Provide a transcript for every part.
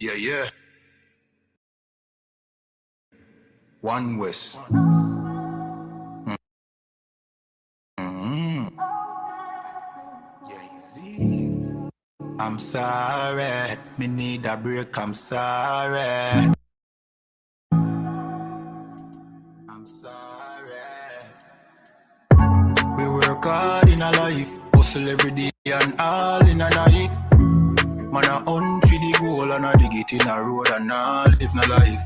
Yeah, yeah. One West. Yeah, I'm sorry, me need a break, I'm sorry. I'm sorry. We work hard in a life, hustle every day and all in a night. Man a hunt for the goal and a dig it in a road and all live no life.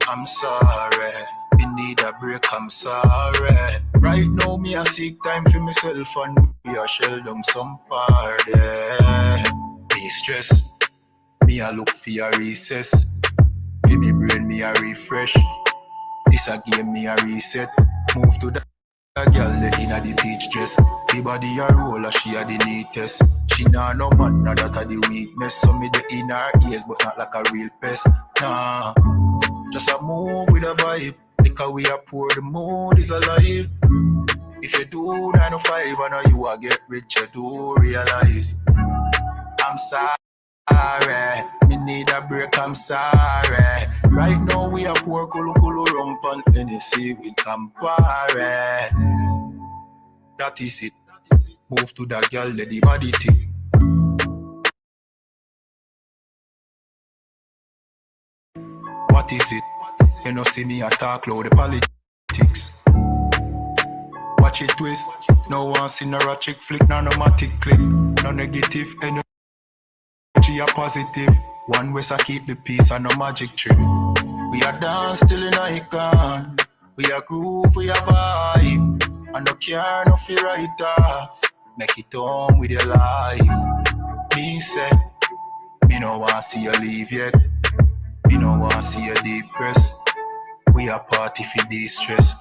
I'm sorry, me need a break, I'm sorry. Right now me a seek time for myself and we a shell down some party. Me stressed, me a look for a recess. For me brain me a refresh. This a game me a reset. Move to the girl inna the beach dress. The body a roller, she a the neatest. She nah no man, nah that a the weakness. So me the in her ears, but not like a real pest. Nah, just a move with a vibe. Because we a pour, the mood is alive. If you do 9 to 5, I know you a get rich, you do realize. I'm sorry, me need a break, I'm sorry. Right now we a pour kulu rump on Tennessee with Campari. That is it. Move to that girl, let the body tick. What is it? You know see me a talk loud the politics. Watch it twist. No one see no ratchet flick, no matic click. No negative energy, a positive. One West I keep the peace and no magic trick. We are dance till in icon. We are groove, we are vibe. And no care, no fear right off. Make it on with your life. Me say, me no want see you leave yet. Me no want see you depressed. We are party for de-stress.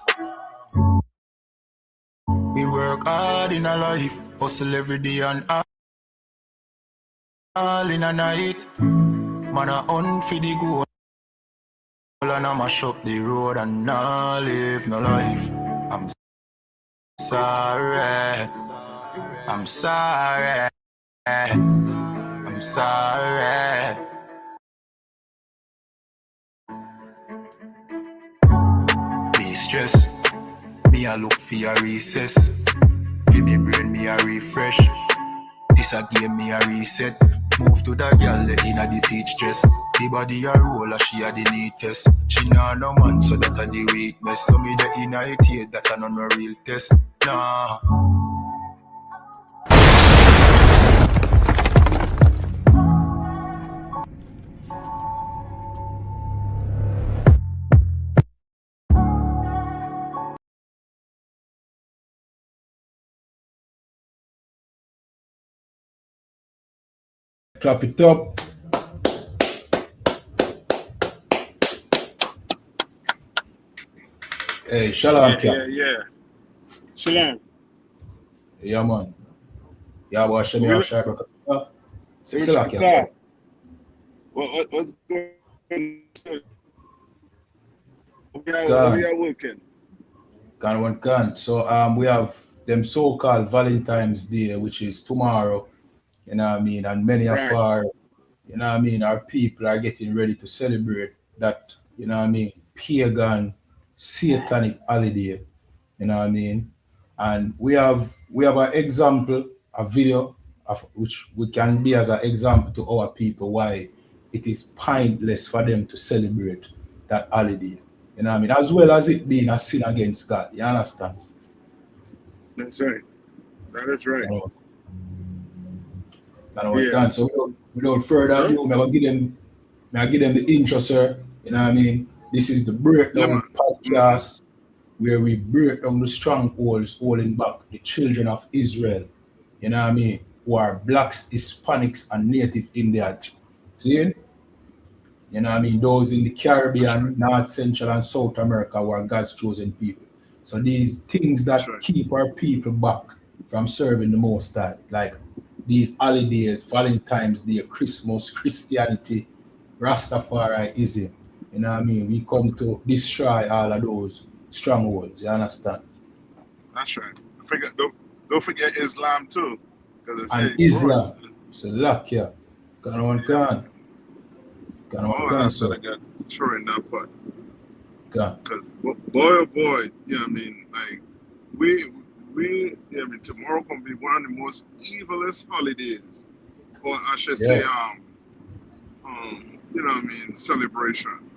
We work hard in a life, hustle every day and all in a night. Man a hunt for the goal and I mash up the road and not live no life. I'm sorry, I'm sorry, I'm sorry. Be stressed, me a look for a recess. For me brain me a refresh. This a game me a reset. Move to that girl inna the peach dress. The body a roller, she a the neatest. She nah no man, so that a the weakness. So me the inna it here, that a no real test. Nah. Clap it up. Hey, shalom, Cap. Yeah. Shalom. Yeah, man. Yeah, boy, show me how sharp. Six What's Cap. what's going on? We are working. Can. So we have them so-called Valentine's Day, which is tomorrow. You know what I mean? And many of our, you know what I mean, our people are getting ready to celebrate that, you know what I mean, pagan, satanic holiday. You know what I mean? And we have an example, a video of which we can be as an example to our people why it is pointless for them to celebrate that holiday. You know what I mean? As well as it being a sin against God. You understand? That's right. That is right. Yeah. So without further ado, I give them the intro, sir. You know what I mean? This is the Breakdown podcast where we break down the strongholds holding back the children of Israel. You know what I mean? Who are blacks, Hispanics, and native Indians. See? You know what I mean? Those in the Caribbean, North, Central, and South America who are God's chosen people. So these things that keep our people back from serving the Most High, like these holidays, Valentine's Day, Christmas, Christianity, Rastafariism. You know what I mean? We come to destroy all of those strongholds. You understand? That's right. Don't forget Islam too. And Islam. So luck, yeah. Can. Can All one of can, that sir. that I got thrown in that pot. Can. Because boy, oh boy, you know what I mean? Like, we, you know what I mean? Tomorrow gonna be one of the most evilest holidays, or I should say, Yeah. you know what I mean? Celebration.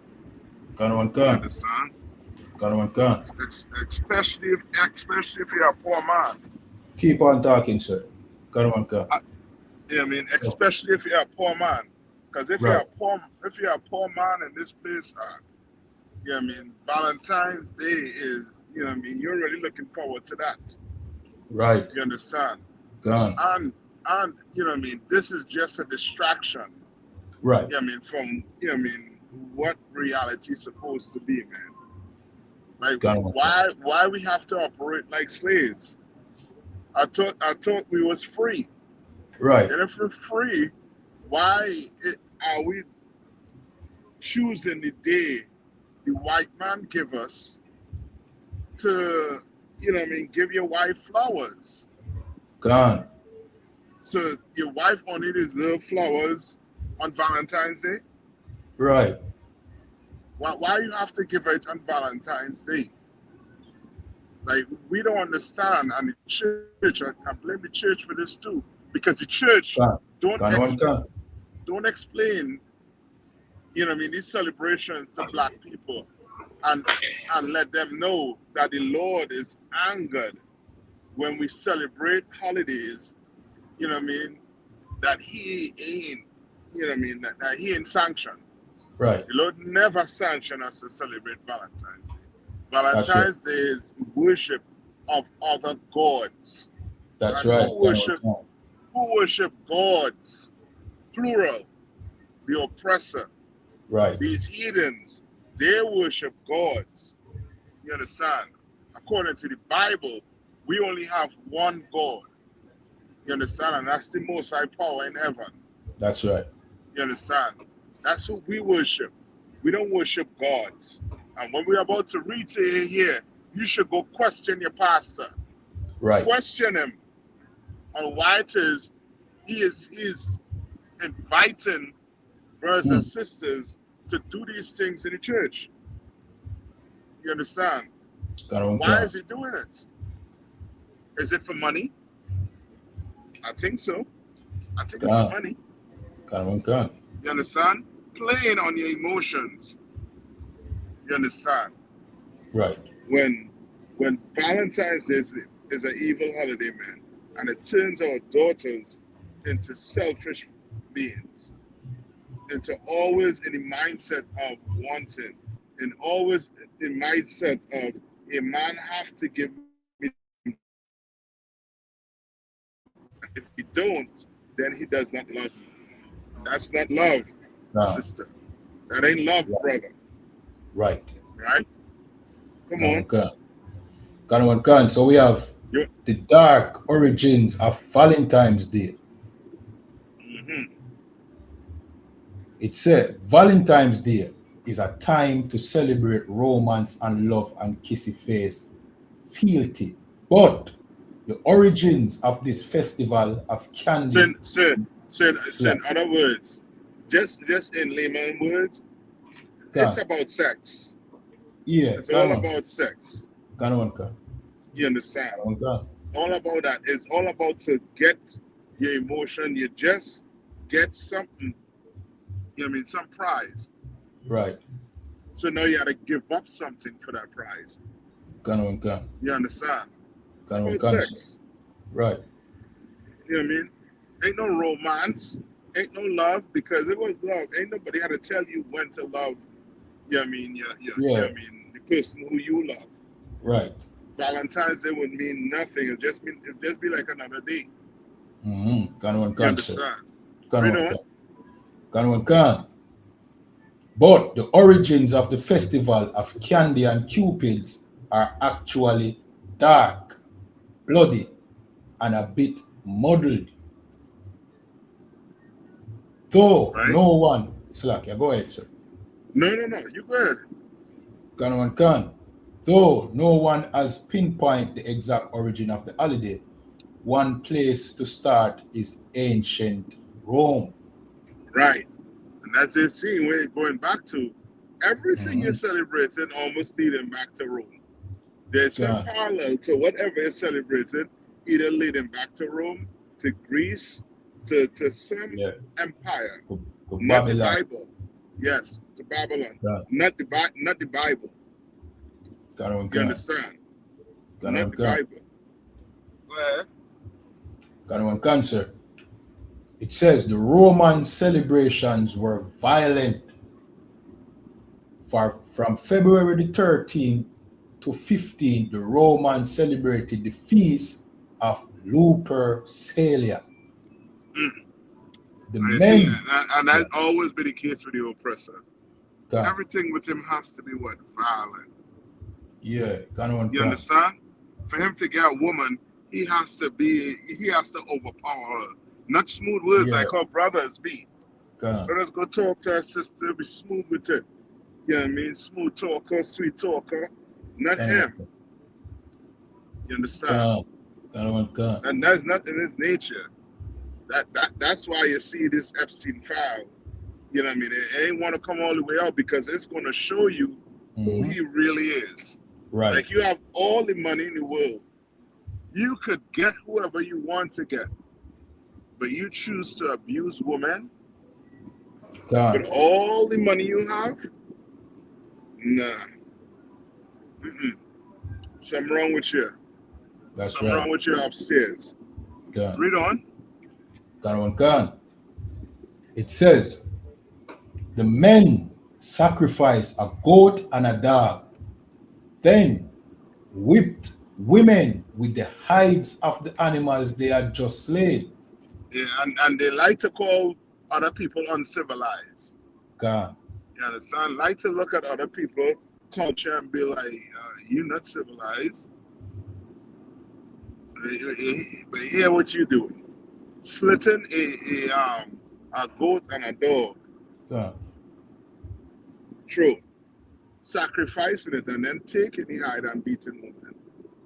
Can one You can. understand? Can one can. Especially if you're a poor man. Keep on talking, sir. Can one can. You know what I mean? Especially if you're a poor man. Because if you're Right. a poor man in this place, you know what I mean? Valentine's Day is, you know what I mean? You're really looking forward to that. Right. You understand? Can. And you know what I mean? This is just a distraction. Right. You know what I mean? From, you know what I mean? What reality is supposed to be, man. Like, Can. why we have to operate like slaves? I thought we was free. Right. And if we're free, why are we choosing the day the white man give us to, you know what I mean, give your wife flowers? Can. So your wife only needs little flowers on Valentine's Day? Right. Why you have to give it on Valentine's Day? Like, we don't understand, and the church, I blame the church for this too, because the church Can. don't Can one can. don't explain, you know what I mean, these celebrations to black people and let them know that the Lord is angered when we celebrate holidays, you know what I mean, that he ain't, you know what I mean, that he ain't sanctioned. Right. The Lord never sanctioned us to celebrate Valentine's Day. Valentine's Day is worship of other gods. That's And right. who worship gods, plural, the oppressor. Right. These heathens, they worship gods. You understand? According to the Bible, we only have one God. You understand? And that's the Most High Power in heaven. That's right. You understand? That's who we worship. We don't worship gods. And when we're about to read to here, you should go question your pastor. Right. Question him on why it is he is inviting brothers and sisters to do these things in the church. You understand? Why is he doing it? Is it for money? I think so. I think it's for money. You understand? Playing on your emotions. You understand? Right. When Valentine's Day is an evil holiday, man, and it turns our daughters into selfish beings, into always in the mindset of wanting, and always in the mindset of a man have to give me. If he don't, then he does not love me. That's not love, sister. That ain't love, brother. Right. Right? Come on. So we have the dark origins of Valentine's Day. Mm-hmm. It said Valentine's Day is a time to celebrate romance and love and kissy face fealty. But the origins of this festival of candy. Say in other words, just in layman words, it's about sex. Yeah. It's all about sex. You understand? It's all about that. It's all about to get your emotion. You just get something, you know what I mean, some prize. Right. So now you got to give up something for that prize. You understand? It's about sex. Right. You know what I mean? Ain't no romance. Ain't no love, because it was love. Ain't nobody had to tell you when to love, you know what I mean, you know what I mean, the person who you love. Right. Valentine's Day would mean nothing. It'd just be like another day. You understand? But the origins of the festival of candy and cupids are actually dark, bloody, and a bit muddled. Though no one, Slack, go ahead, sir. No, you go ahead. Though no one has pinpointed the exact origin of the holiday, one place to start is ancient Rome. Right. And as you're seeing, we're going back to everything you're celebrating almost leading back to Rome. There's some parallel to whatever you're celebrating, either leading back to Rome, to Greece, to some empire. Not the Bible. Yes, to Babylon. Not the Bible. You understand? Not the Bible. Go ahead. Got one cancer. It says the Roman celebrations were violent. From February the 13th to 15th, the Romans celebrated the feast of Lupercalia. The men, and that's always been the case with the oppressor. Everything with him has to be what? Violent. Yeah, you understand? For him to get a woman, he has to overpower her. Not smooth words like our brothers be. Brothers go talk to our sister, be smooth with it. You know what I mean? Smooth talker, sweet talker. Not him. You understand? And that's not in his nature. That's why you see this Epstein file. You know what I mean? It ain't want to come all the way out because it's going to show you who he really is. Right. Like you have all the money in the world. You could get whoever you want to get. But you choose to abuse women with all the money you have? Nah. Something wrong with you. Something wrong with you upstairs. Read on. It says, the men sacrificed a goat and a dog, then whipped women with the hides of the animals they had just slain. Yeah, and they like to call other people uncivilized. God. You understand? Like to look at other people, culture, and be like, you're not civilized. But hear what you do. Slitting a goat and a dog. God. True. Sacrificing it and then taking the hide and beating women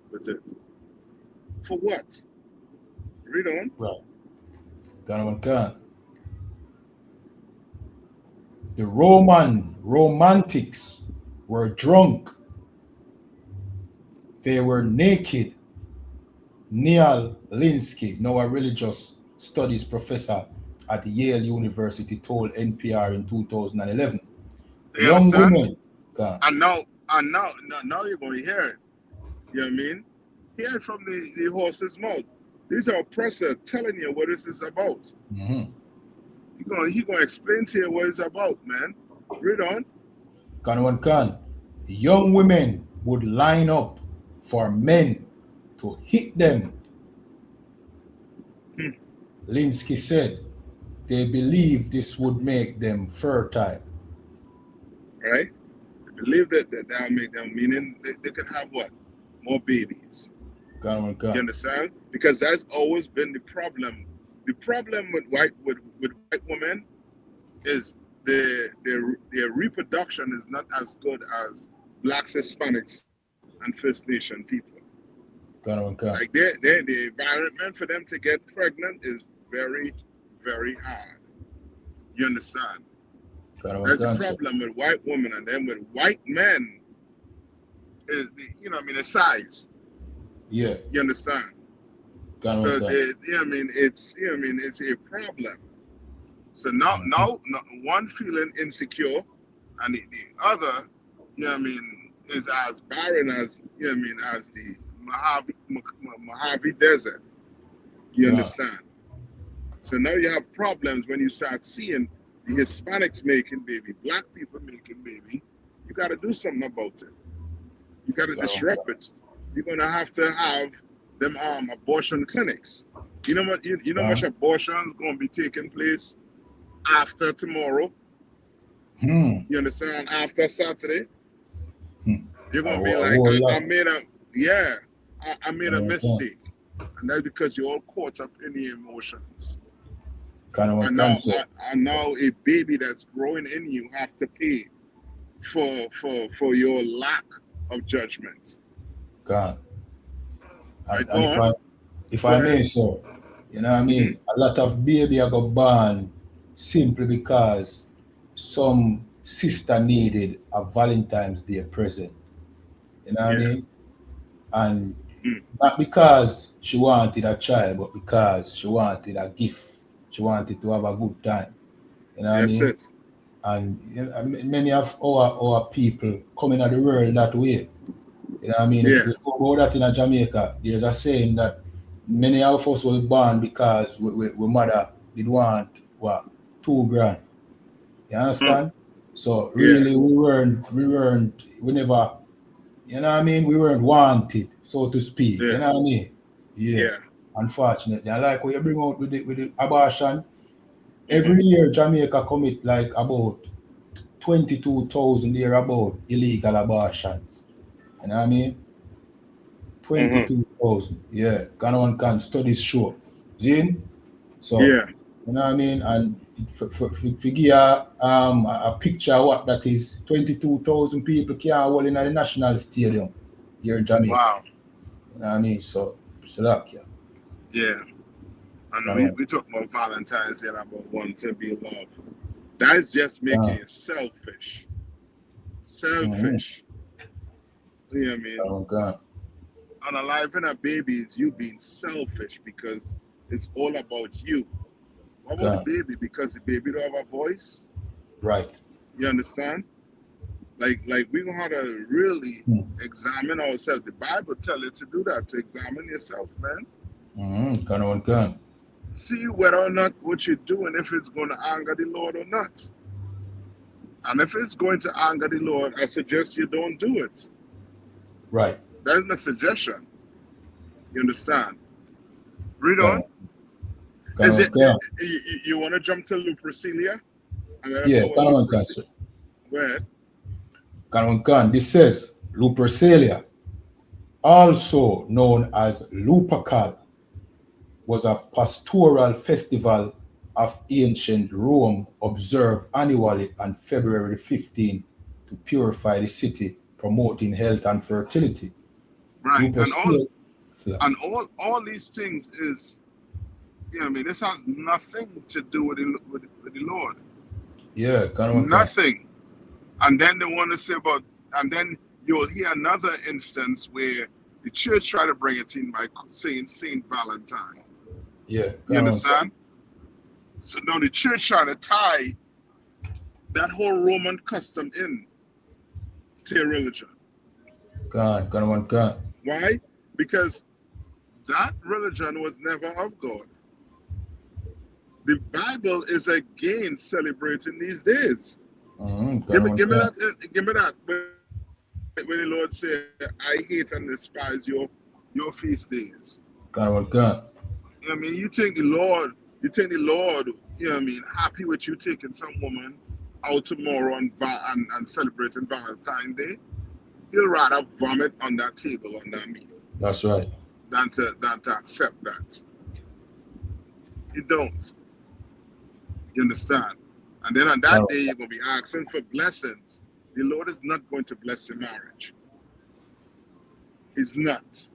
with it. For what? Read on. Right. The romantics were drunk. They were naked. Neil Linsky, now a religious studies professor at Yale University, told NPR in 2011. Young women. And now you're going to hear it. You know what I mean? Hear it from the horse's mouth. These are oppressors telling you what this is about. He's going to explain to you what it's about, man. Read on. Young women would line up for men to hit them. Linsky said they believe this would make them fertile. Right? They believe that will make them, meaning they could have what? More babies. You understand? Because that's always been the problem. The problem with white women is their reproduction is not as good as blacks, Hispanics, and First Nation people. Like the environment for them to get pregnant is very, very hard. You understand? That's a problem with white women, and then with white men is the size. Yeah. You understand? It's a problem. So now one feeling insecure, and the other, is as barren as as the Mojave Desert. You understand? So now you have problems when you start seeing the Hispanics making baby, black people making baby. You got to do something about it. You got to disrupt it. You're gonna have to have them abortion clinics. You know what? You know much abortions gonna be taking place after tomorrow. You understand? After Saturday, you're gonna be like, I made a mistake, and that's because you're all caught up in the emotions. And now a baby that's growing in you have to pay for your lack of judgment. God. And if I may, sir, you know what I mean? A lot of baby are born simply because some sister needed a Valentine's Day present. You know what I Yeah. mean? And Mm. not because she wanted a child, but because she wanted a gift. She wanted to have a good time. You know what I That's mean? it. And you know, many of our people coming at the world that way. You know what I mean? If Yeah. you go that in Jamaica, there's a saying that many of us were born because we mother did want what 2 grand. You Huh. understand? So Yeah. really we never, you know what I mean? We weren't wanted, so to speak. You Yeah. know what I mean? Yeah. Yeah. Unfortunately. And like what you bring out with the abortion, Mm-hmm. every year Jamaica commit like about 22,000 there about illegal abortions. You know what I mean? Mm-hmm. 22,000. Yeah. Can can studies show. Zin? So, Yeah. you know what I mean? And for give you a picture of what that is, 22,000 people can't hold in the national stadium here in Jamaica. Wow. You know what I mean? So that, yeah. Yeah. And Can we talk about Valentine's Day and about wanting to be loved. That's just making you selfish. mm-hmm. Selfish. You know what I mean? Can Unaliving a baby is you being selfish because it's all about you. What about the can baby? Because the baby don't have a voice. right. You understand? Like we gonna have to really Hmm. examine ourselves. The Bible tell you to do that, to examine yourself, man. Mm-hmm. Can. See whether or not what you're doing, if it's going to anger the Lord or not. And if it's going to anger the Lord, I suggest you don't do it. Right. That's my suggestion. You understand? Read Can. on. Is it Can. you want to jump to Lupercilia? And then Yeah, about Lupercilia. sir. Go ahead. Can. This says Lupercalia, also known as Lupercal, was a pastoral festival of ancient Rome observed annually on February 15 to purify the city, promoting health and fertility. Right. Lupercalia, And all these things is, you know what I mean, this has nothing to do with the Lord. yeah, can. Nothing. And then they want to say about, and then you'll hear another instance where the church try to bring it in by saying Saint Valentine. Yeah, You understand? So now the church trying to tie that whole Roman custom in to your religion. Can. Why? Because that religion was never of God. The Bible is against celebrating these days. Give me that. Give me that. When the Lord said, "I hate and despise your feast days." Can. You know what I mean? You think the Lord, you know what I mean, happy with you taking some woman out tomorrow and celebrating Valentine's Day? He'll rather vomit on that table on that meal. That's right. Than to accept that. You don't. You understand? And then on that day, you're going to be asking for blessings. The Lord is not going to bless your marriage. He's not.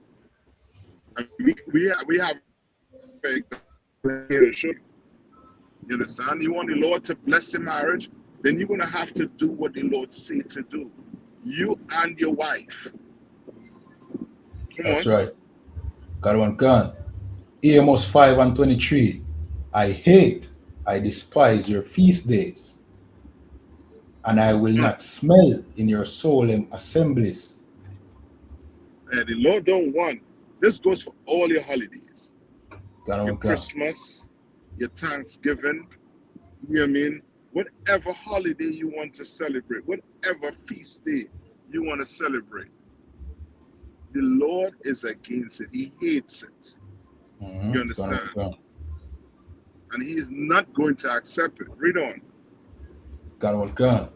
And we have here to show you. You understand? You want the Lord to bless your marriage, then you're going to have to do what the Lord said to do. You and your wife. That's right. Can. Amos 5:23. I despise your feast days, and I will not smell in your solemn assemblies. And the Lord don't want. This goes for all your holidays. Your Christmas, your Thanksgiving, you know what I mean? Whatever holiday you want to celebrate, whatever feast day you want to celebrate, the Lord is against it. He hates it. You understand? And he is not going to accept it. Read on. Can.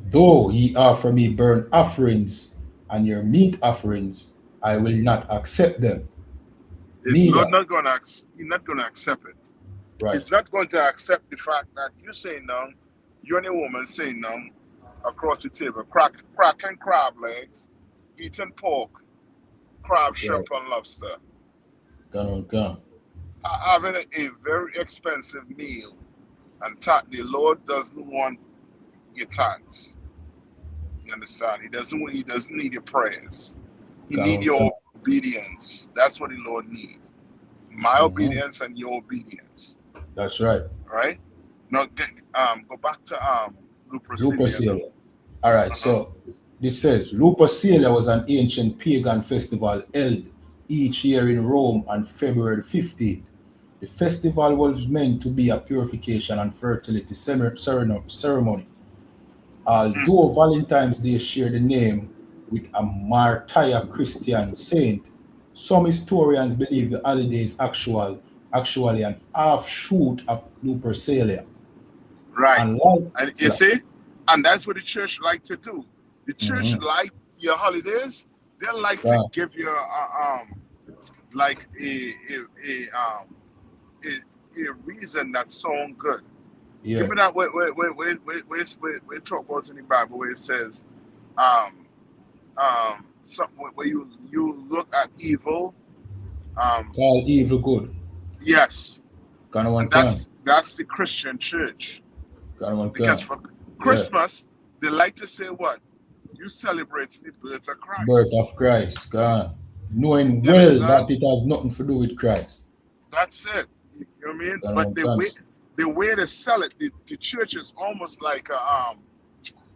Though ye offer me burnt offerings and your meat offerings, I will not accept them. He's not going to accept it. Right. He's not going to accept the fact that you saying now, you and a woman saying now across the table, cracking crab legs, eating pork, crab, shrimp, and lobster. Can. having a very expensive meal, and the Lord doesn't want your tithes. You understand? He doesn't need your prayers. He Come need on, come. your obedience. That's what the Lord needs. My Mhm. obedience and your obedience. That's right. All right? Now go back to Lupercalia now. Lupercalia. All right, Uh-huh. so this says Lupercalia was an ancient pagan festival held each year in Rome on February 15th. The festival was meant to be a purification and fertility ceremony. Mm. Although Valentine's Day shared the name with a martyr Christian saint, some historians believe the holiday is actually an offshoot of Lupercalia. Right. And like, And you so, see? And that's what the church like to do. The church mhm, like your holidays. They like to yeah, give you like a reason that sound good. Give yeah, me that we talk about in the Bible where it says um something where you look at evil. call evil good. Yes. Kind of one And can, that's the Christian church. kind of one Because can. for Yeah, Christmas, they like to say what? You celebrate the birth of birth Christ. of Christ, God. Knowing You well that understand? it has nothing to do with Christ. That's it. You know what I mean? Kind of But one can. the way they sell it, the church is almost like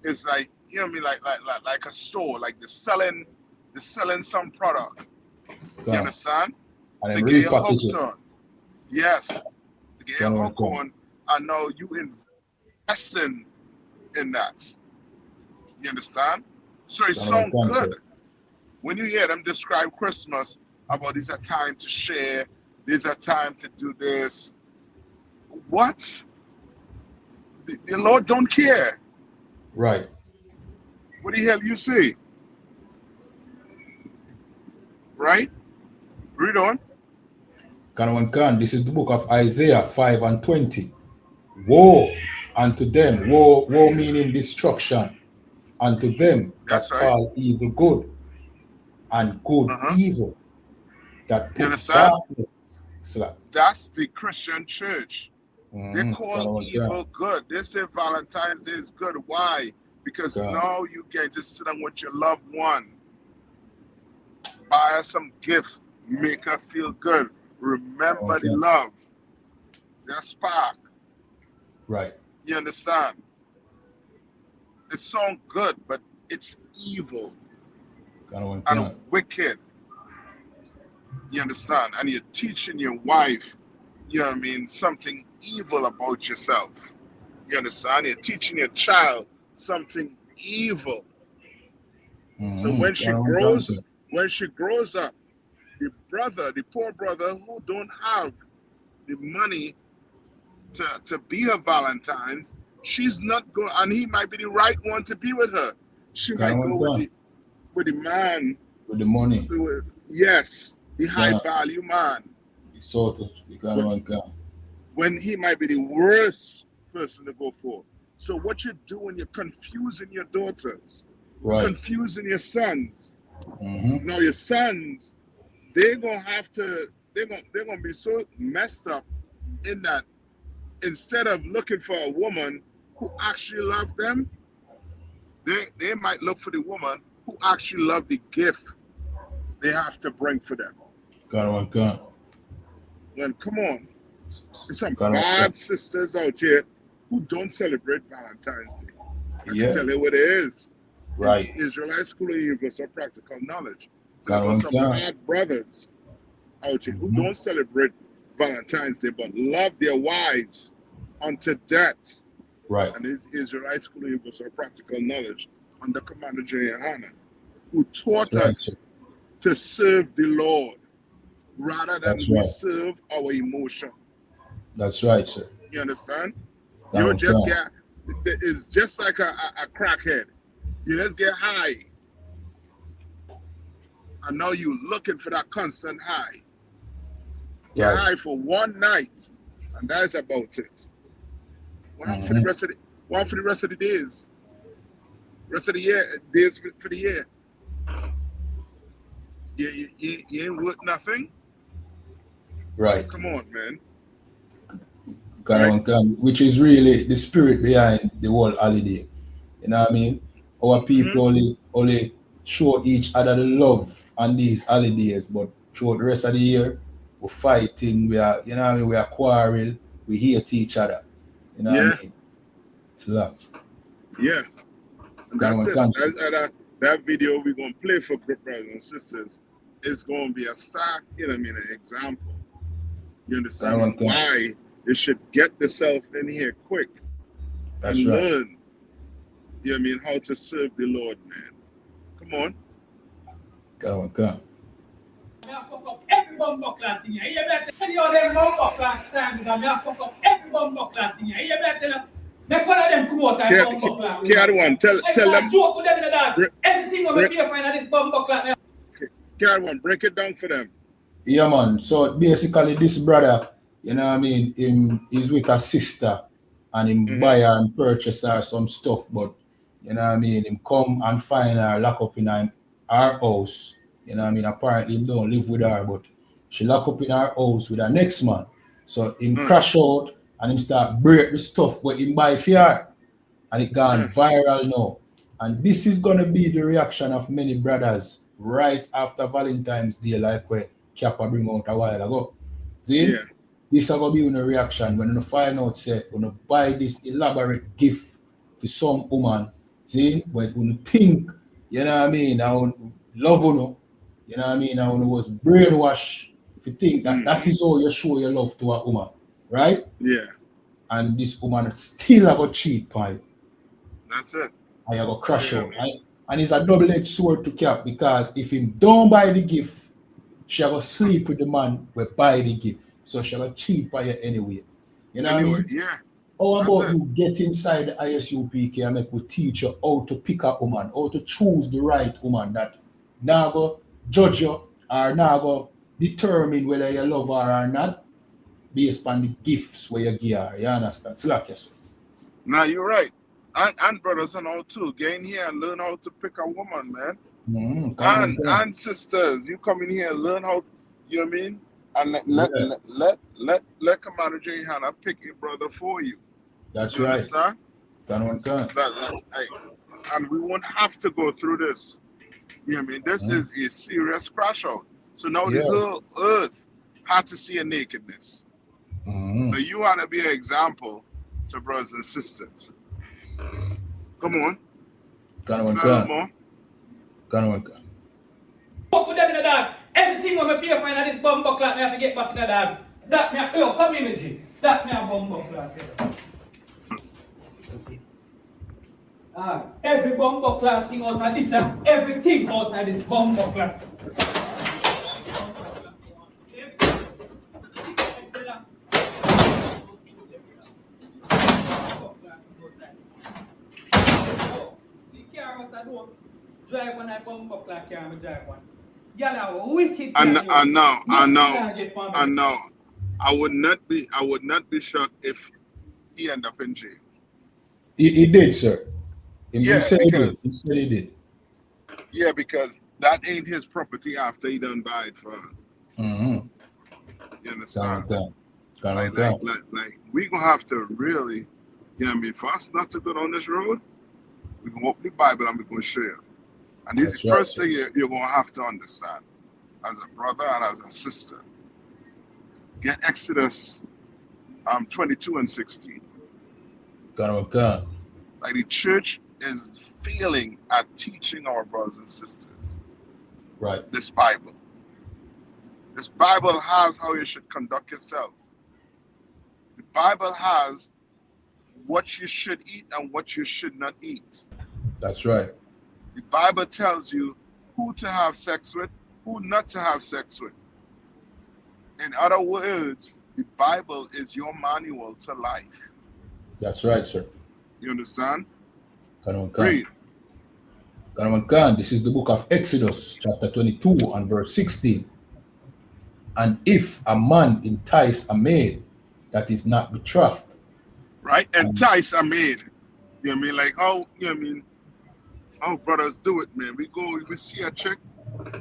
it's like, you know what I mean, like a store, like they're selling some product. You Can. understand? And To then get your repackage hooked it. on. Yes. To get your Kind of one hook can. on, and now you investing in that. You understand? So it Kind of one sounds can, good sir. when you hear them describe Christmas about this a time to share, this a time to do this. What? The Lord don't care. Right. What the hell you say? Right? Read on. Kind of one can. This is the book of Isaiah 5 and 20. Woe unto them, woe meaning destruction, unto them That's that right. call evil good and good Uh-huh. evil, that You put understand? darkness. So, That's the Christian church. They kind call of one can. evil good. They say Valentine's Day is good. Why? Because Can. now you can just sit down with your loved one, buy her some gift, make her feel good. Kind of one Remember the can. love, that spark. Right. You understand? It sounds good, but it's evil Kind of one and can. wicked. You understand? And you're teaching your wife, you know what I mean, something evil about yourself. You understand? You're teaching your child something evil. So when Kind she of one can, grows, sir. up, the poor brother who don't have the money to be her Valentine's, she's not going, and he might be the right one to be with her. She Kind of might one go can. with the man, With the money. yes, the high Can. value man, Sort of. The kind of but one can. when he might be the worst person to go for. So what you're doing, you're confusing your daughters, Right. confusing your sons. Mm-hmm. Now your sons, they're gonna have to, they're gonna be so messed up in that instead of looking for a woman who actually loves them, they might look for the woman who actually love the gift they have to bring for them. Kind of one can. When come on, there's some Kind of one can. bad sisters out here who don't celebrate Valentine's Day. I can Yeah. tell you what it is. In the Right. Israelite School of Universal Practical Knowledge, so there Kind of got one some can. bad brothers out here who Mm-hmm. don't celebrate Valentine's Day but love their wives unto death. Right. And this Israelite School of Universal Practical Knowledge under Commander Jehanna, who taught Right, sir. us to serve the Lord rather than That's we right. serve our emotion. That's right, sir. You understand? Kind You of just can. get, it's just like a crackhead. You just get high. And now you're looking for that constant high. Get Right. high for one night, and that's about it. One for the Mm-hmm. rest of the days. Rest of the year, days for the year. You ain't worth nothing. Right. Come on, man. Which is really the spirit behind the whole holiday. You know what I mean? Our people only show each other the love on these holidays, but throughout the rest of the year, we're fighting, we are, you know what I mean, we are quarrel, we hate each other. You know what I mean? So that. Yeah. And that's it. That video we're going to play for brothers and sisters is going to be a stark, you know what I mean, an example. You understand why you should get yourself in here quick and learn, you know what I mean, how to serve the Lord, man. Come on. Come. Fuck up every bumbo class thing. You better tell you all them bumbo class time because I fuck up every bumbo class thing. You better make one of them come out and bumbo class. Tell them. Joke with them in the dark. Everything over here find this bumbo class. K1, break it down for them. Yeah, man. So basically, this brother, you know what I mean, he's with a sister and him buy her and purchase her some stuff, but you know what I mean, him come and find her lock up in our house. You know what I mean? Apparently, he don't live with her, but she lock up in her house with her next man. So him crash out and him start break the stuff what him buy for her. And it gone viral now. And this is gonna be the reaction of many brothers right after Valentine's Day, like where Kappa bring out a while ago. See? Yeah. This is gonna be a reaction when you find out say when you buy this elaborate gift for some woman. See, when you think, you know what I mean, now love you know what I mean, now when it was brainwashed, if you think that that is how you show your love to a woman, right? Yeah. And this woman still got cheat on you. That's it. And you got crash out, right? And it's a double-edged sword to Cap because if him don't buy the gift, she will sleep with the man who buy the gift. So she will cheat by you anyway. You know what I mean? Yeah. How about you get inside the ISUPK and make we teach you how to pick a woman, how to choose the right woman that now go judge you or now go determine whether you love her or not based on the gifts where you give her. You understand? Slack yourself. Now you're right. And brothers and all too. Get in here and learn how to pick a woman, man. And sisters, you come in here and learn how, you know what I mean? And let Commander J. Hanna pick a brother for you. That's you right. Understand? Can. And we won't have to go through this. You know what I mean? This is a serious crash out. So now the whole earth had to see a nakedness. So you ought to be an example to brothers and sisters. Come on. Can. Fuck with them in the dark. Everything when I pay for in this bumbo clock, I have to get back in the dark. That me a community. That me a bumbo clock. Every bumbo clock thing out of this, everything out of this bumbo clock. Drive one I bumbo clock here, drive one. Y'all wicked. I know. I would not be shocked if he end up in jail. He did, sir. He said he did. Yeah, because that ain't his property after he done buy it for her. You understand? Like we gonna have to really, you know what I mean, for us not to go down this road, we're gonna open the Bible and we're gonna share. And this is the first thing you're going to have to understand as a brother and as a sister. Get Exodus 22 and 16. Like the church is failing at teaching our brothers and sisters. Right. This Bible. This Bible has how you should conduct yourself. The Bible has what you should eat and what you should not eat. That's right. The Bible tells you who to have sex with, who not to have sex with. In other words, the Bible is your manual to life. That's right, sir. You understand? Read. This is the book of Exodus, chapter 22 and verse 16. And if a man entice a maid that is not betrothed. Right? Entice a maid. You know what I mean? Like, oh, you know what I mean? Oh, brothers do it, man. We go, we see a chick,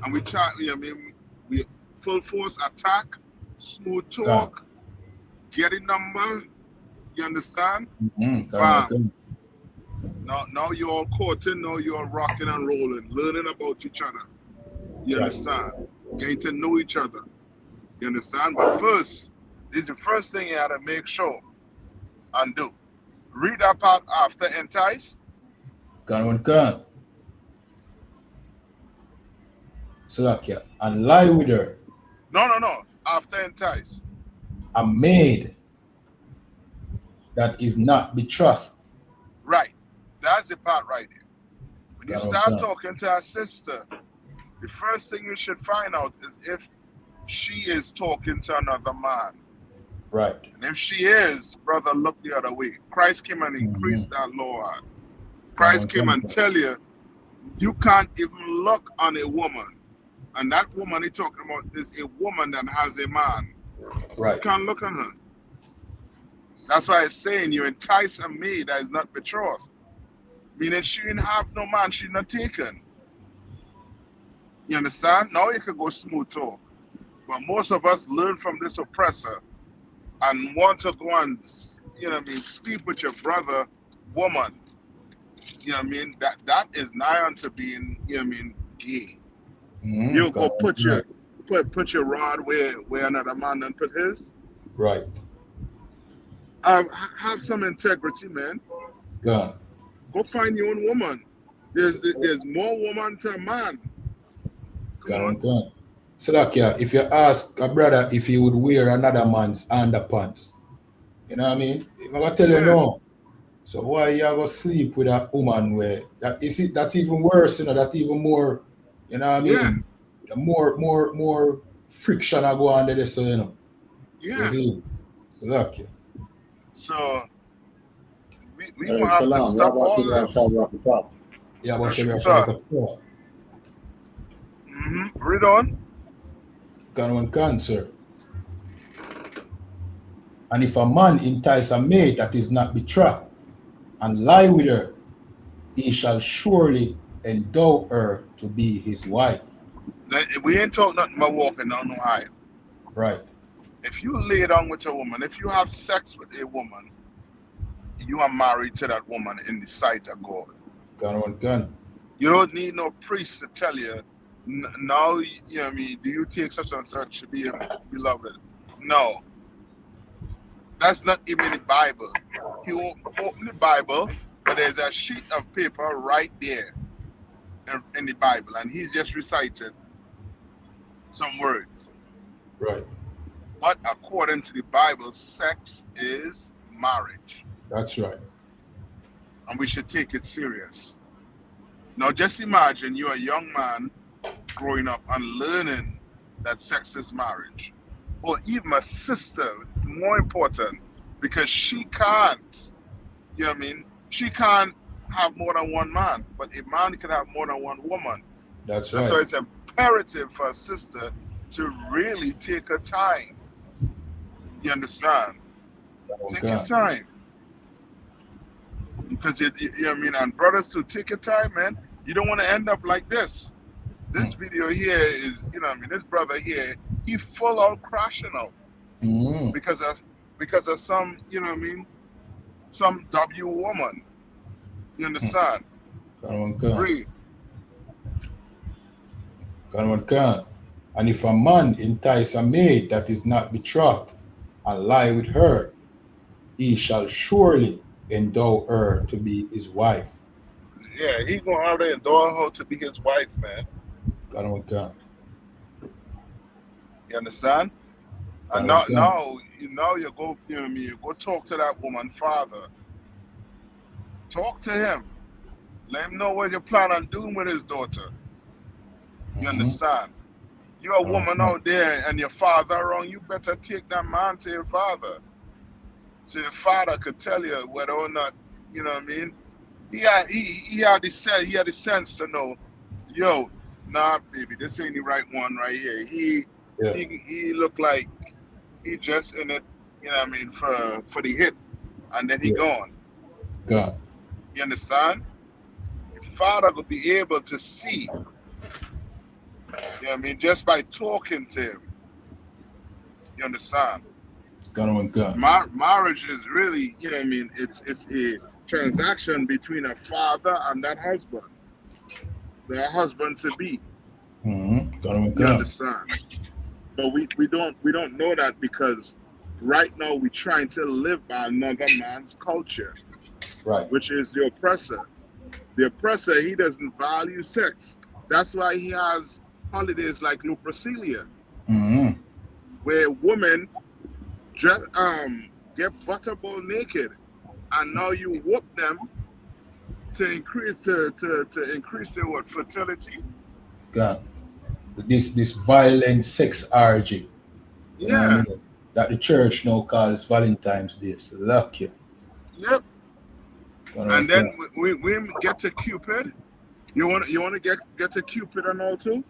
and we try, you know what I mean? We full force attack, smooth talk, get a number, you understand? Bam. Now you're all courting, now you're rocking and rolling, learning about each other. You understand? Getting to know each other. You understand? But first, this is the first thing you have to make sure and do. Read that part after entice. Can. Salakia. And lie with her. No. After entice. A maid that is not betrothed. Right. That's the part right here. When you start talking to her sister, the first thing you should find out is if she is talking to another man. Right. And if she is, brother, look the other way. Christ came and increased that law. Christ came and tell you, you can't even look on a woman. And that woman he's talking about is a woman that has a man. Right. You can't look on her. That's why it's saying you entice a maid that is not betrothed. Meaning she didn't have no man, she's not taken. You understand? Now you can go smooth talk. But most of us learn from this oppressor and want to go and, sleep with your brother, woman. You know what I mean? That is nigh unto being, gay. You go put your rod where another man done put his. Right. Have some integrity, man. God. Go find your own woman. There's more woman to a man. Come on. So like if you ask a brother if he would wear another man's underpants, you know what I mean? I'm gonna tell you no. So why you go sleep with a woman where that is it that even worse, that even more, you know what I mean? The more friction I go under this, Yeah. You see? So look. So we gonna have to stop all this. Yeah, but read on. Cancer. And if a man entice a maid that is not betrothed and lie with her, he shall surely endow her to be his wife. We ain't talking nothing about walking down no aisle. Right. If you lay down with a woman, if you have sex with a woman, you are married to that woman in the sight of God. Gun. You don't need no priest to tell you, now, you know what I mean, do you take such and such to be a beloved? No. That's not even in the Bible. He opened the Bible, but there's a sheet of paper right there in the Bible, and he's just recited some words. Right. But according to the Bible, sex is marriage. That's right. And we should take it serious. Now just imagine you're a young man growing up and learning that sex is marriage. Or even a sister, more important, because she can't, you know what I mean? She can't have more than one man, but a man can have more than one woman. That's right. So it's imperative for a sister to really take her time. You understand? Take your time. Because, you know what I mean? And brothers, to take your time, man. You don't want to end up like this. This video here is, you know what I mean? This brother here, he full out crashing out. Because of some, you know what I mean? Some W woman. You understand? Read. And if a man entice a maid that is not betrothed and lie with her, he shall surely endow her to be his wife. Yeah, he gonna have to endow her to be his wife, man. You understand? And now you go, you know what I mean, you go talk to that woman father. Talk to him. Let him know what you plan on doing with his daughter. You understand? You're a woman out there and your father around, you better take that man to your father. So your father could tell you whether or not, you know what I mean? He had the sense to know, yo, nah, baby, this ain't the right one right here. He looked like he just in it, you know what I mean, for the hit, and then he gone. You understand? Your father could be able to see, you know what I mean, just by talking to him. You understand? Gun on gun. Marriage is really, it's a transaction between a father and that husband, the husband to be. Mm-hmm. Gun on You gun. understand? But we don't know that because right now we're trying to live by another man's culture, Right. which is the oppressor. The oppressor, he doesn't value sex. That's why he has holidays like Lupercalia, Mm-hmm. where women get butterball naked, and now you whoop them to increase their what, fertility. Gun. This violent sex orgy. You know what I Yeah, mean? That the church now calls Valentine's Day. So luck you. yep. Gun on And then gun. we get to Cupid. You want to get to Cupid and all too,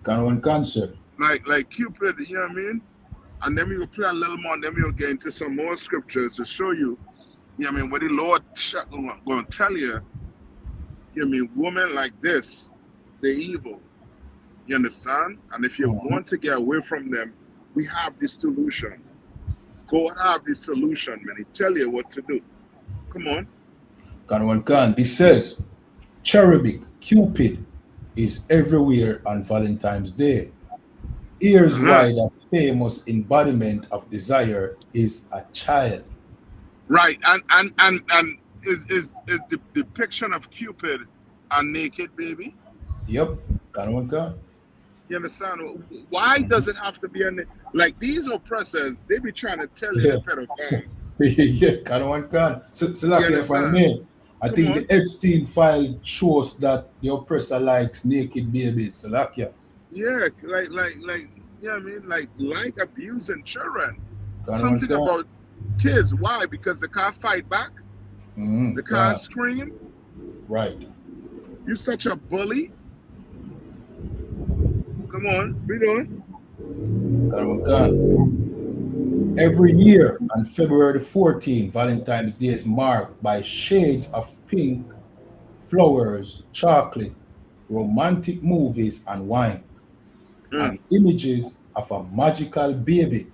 Gun on concert. like Cupid. You know what I mean? And then we will play a little more, and then we will get into some more scriptures to show you. You know what I mean? What the Lord going to tell you. You know what I mean? Women like this, they're evil. You understand? And if you want to get away from them, we have this solution. God have this solution, man. He tell you what to do. Come on. Gun on gun. This says cherubic Cupid is everywhere on Valentine's Day. Here's why the famous embodiment of desire is a child. Right. And is the depiction of Cupid a naked baby? Yep. Gun on gun. You understand? Why does it have to be like these oppressors? They be trying to tell you they're pedophiles. Yeah, gun on gun. So like if I mean, I think the Epstein file shows that the oppressor likes naked babies. So like yeah. Yeah, like you know what I mean? Like abusing children. Gun Something on gun. about kids. Why? Because they can't fight back. Mm-hmm. They can't scream. Right. You such a bully. Come on, read on. Gun on gun. Every year on February 14, Valentine's Day is marked by shades of pink, flowers, chocolate, romantic movies, and wine, and images of a magical baby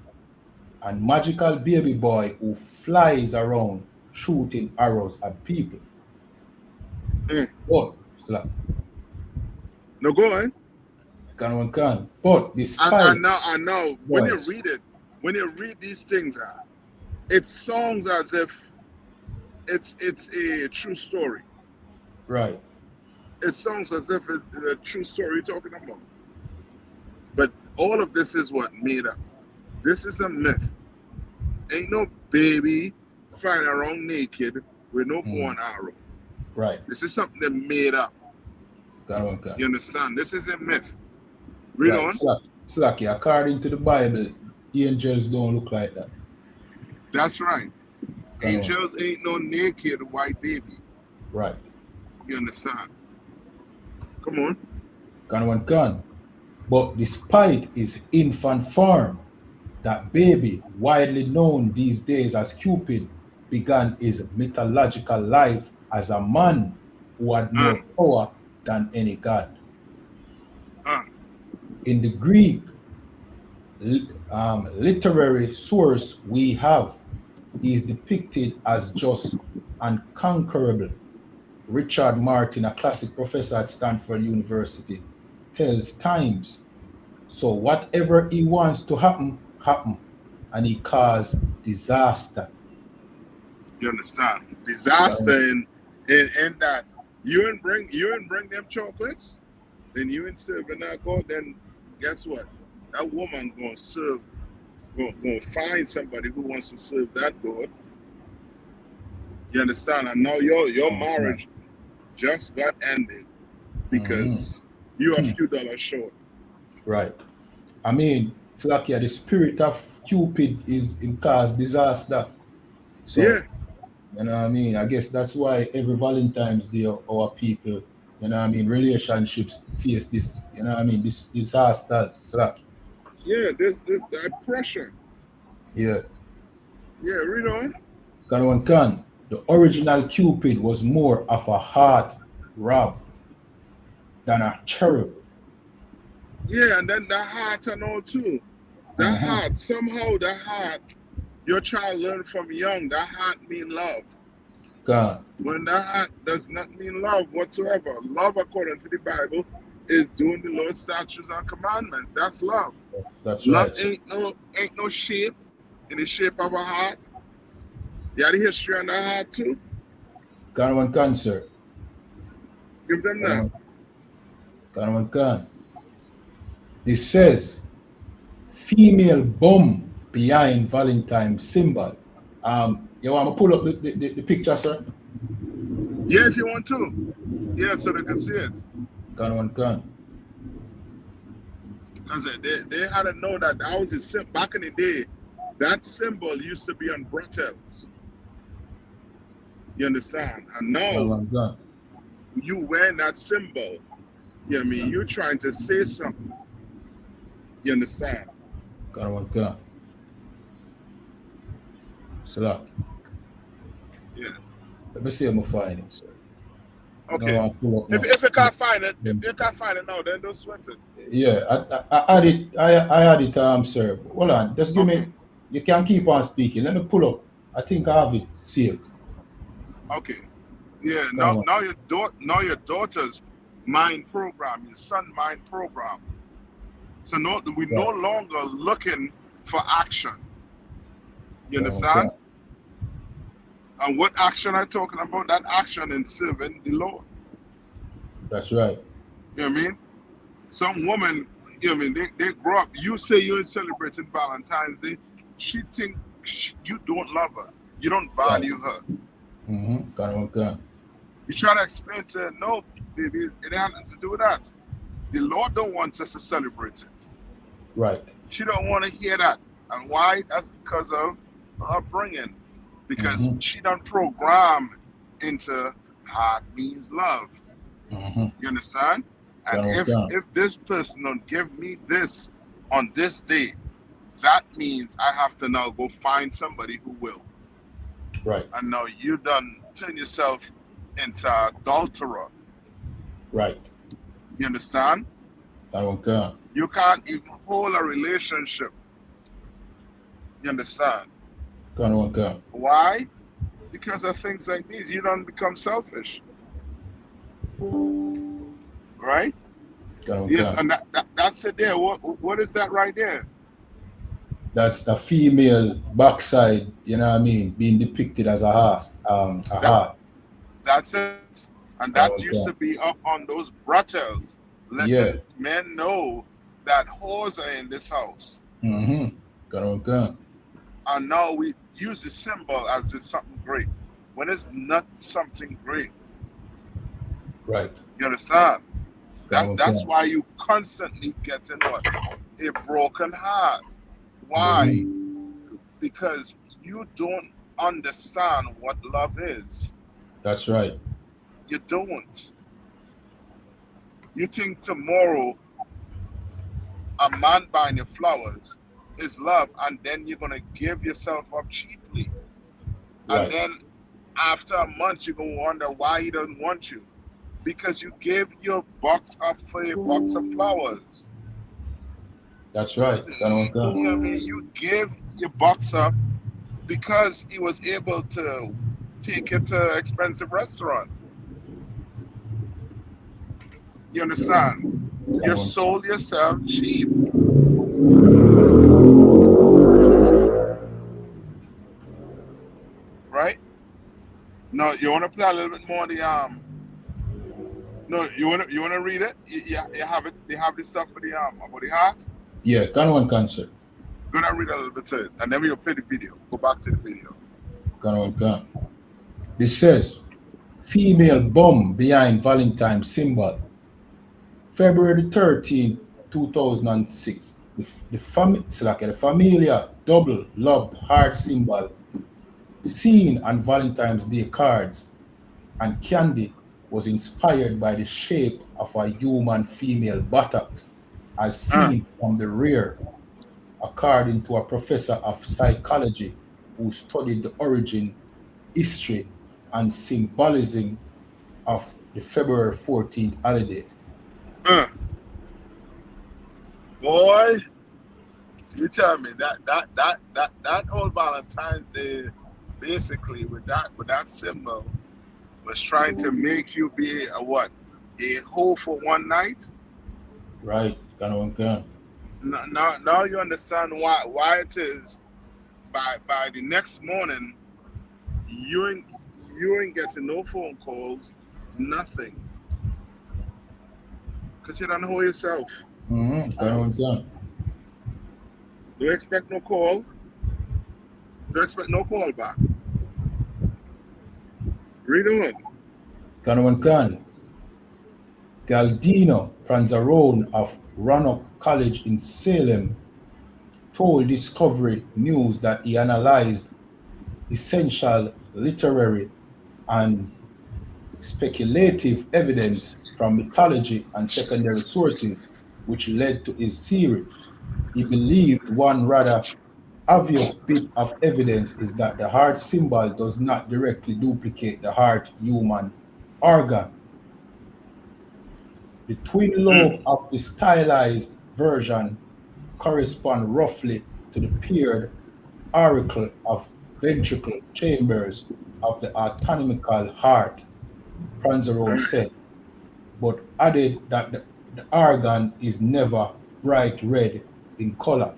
and magical baby boy who flies around shooting arrows at people. But, No, go on. Can. But despite I know. When you Yes. when you read these things, it sounds as if it's a true story. right, It sounds as if it's a true story you're talking about. But all of this is what made up. This is a myth. Ain't no baby flying around naked with no bow and arrow. right, This is something they made up. Can. You understand? This is a myth. Read on. Slacky, according to the Bible, angels don't look like that. That's right. Come on. Angels ain't no naked white baby. Right. You understand? Come on. Can. But despite his infant form, that baby, widely known these days as Cupid, began his mythological life as a man who had more power than any god. In the Greek literary source we have, he is depicted as just unconquerable. Richard Martin, a classic professor at Stanford University, tells Times, so whatever he wants to happen, and he causes disaster. You understand? Disaster in that you ain't bring them chocolates, then you ain't serving that God, then guess what? That woman gonna find somebody who wants to serve that God. You understand? And now your marriage just got ended because you're a few dollars short. Right. I mean, it's like the spirit of Cupid is in cause disaster. So, Yeah. you know what I mean? I guess that's why every Valentine's Day our people, you know what I mean, relationships face this, you know what I mean, this disasters. It's like, Yeah, this that pressure. yeah. Yeah, read on. Can. The original Cupid was more of a heart rob than a cherub. Yeah, and then the heart and all too. That heart, somehow that heart, your child learn from young, that heart mean love. God. When that heart does not mean love whatsoever. Love, according to the Bible, is doing the Lord's statutes and commandments. That's love. That's Love right. ain't no shape in the shape of a heart. You had the history on that heart too. Can one cancer. Give them that. Can one can. It says female bum behind Valentine symbol. You want to pull up the picture, sir? Yeah, if you want to. Yeah, so they can see it. Can one can. Because they had to know that was a symbol. Back in the day, that symbol used to be on brothels. You understand? And now, you wearing that symbol, you know what I mean? You're trying to say something. You understand? Can one can. So that. Yeah. Let me see if I find it, sir. Okay. No, if you can't find it, if you can't find it now, then don't sweat it. Yeah, I had it. I had it, sir. Hold on, just give me. You can keep on speaking. Let me pull up. I think I have it sealed. Okay. Yeah. Now your daughter's mind program, your son mind program. So we're no longer looking for action. You understand? And what action I'm talking about? That action in serving the Lord. That's right. You know what I mean? Some woman, you know what I mean, they grow up, you say you're celebrating Valentine's Day, she think you don't love her. You don't value her. You try to explain to her, no, baby, it had nothing to do with that. The Lord don't want us to celebrate it. Right. She don't want to hear that. And why? That's because of her upbringing. Because she done program into heart means love. You understand? And if this person don't give me this on this day, that means I have to now go find somebody who will. Right. And now you done turn yourself into adulterer. Right. You understand? You can't even hold a relationship. You understand? Why? Because of things like these. You don't become selfish. Right? Yes, and that's it there. What is that right there? That's the female backside, you know what I mean, being depicted as a heart. That's it. And that used to be up on those brothels, letting men know that whores are in this house. And now we use the symbol as it's something great, when it's not something great. Right. You understand? That's why you constantly get in what? A broken heart. Why? Because you don't understand what love is. That's right. You don't. You think tomorrow a man buying you flowers is love, and then you're gonna give yourself up cheaply. Right. And then after a month you're gonna wonder why he doesn't want you. Because you gave your box up for a box of flowers. That's right. You know what I mean? You gave your box up because he was able to take you to an expensive restaurant. You understand? You sold yourself cheap. Right? No, you want to play a little bit more of the No, you wanna read it? You have it. They have this stuff for the about the heart. Yeah, Can cancer. Gonna read a little bit to it, and then we'll play the video. Go back to the video. Can. This says, female bum behind Valentine symbol. February 13, 2006. The familiar double loved heart symbol seen on Valentine's Day cards and candy was inspired by the shape of a human female buttocks as seen from the rear, according to a professor of psychology who studied the origin, history, and symbolism of the February 14th holiday. Boy, You tell me that whole Valentine's Day, basically with that symbol, was trying to make you be a what? A hoe for one night? Right. Can. Now you understand why it is by the next morning you ain't getting no phone calls, nothing. Because you don't know yourself. Can. Do you expect no call? Do you expect no call back? Read on. Can. Galdino Pranzarone of Roanoke College in Salem told Discovery News that he analyzed essential literary and speculative evidence from mythology and secondary sources, which led to his theory. He believed one rather obvious bit of evidence is that the heart symbol does not directly duplicate the heart human organ. The twin lobe of the stylized version correspond roughly to the paired auricle of ventricle chambers of the anatomical heart, Pranzarone said, but added that the organ is never bright red in color,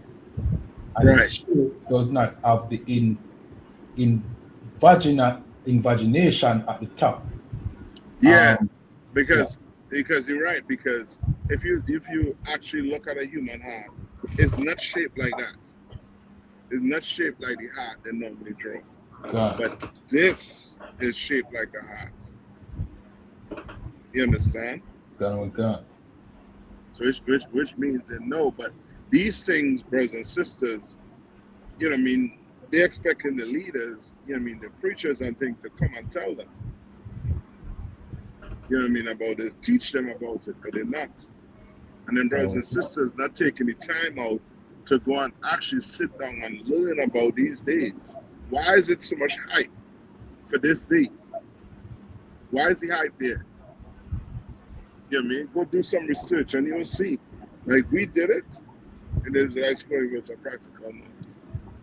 and its shape does not have the invagination at the top. Yeah, because you're right. Because if you actually look at a human heart, it's not shaped like that. It's not shaped like the heart they normally draw. God. But this is shaped like a heart. You understand? God. So which means they know. But these things, brothers and sisters, you know what I mean, they're expecting the leaders, you know what I mean, the preachers and things to come and tell them. You know what I mean, about this, teach them about it, but they're not. And then brothers and sisters not taking the time out to go and actually sit down and learn about these days. Why is it so much hype for this day? Why is the hype there? You know what I mean? Go do some research and you'll see. Like we did it, and there's a nice story with a practical man.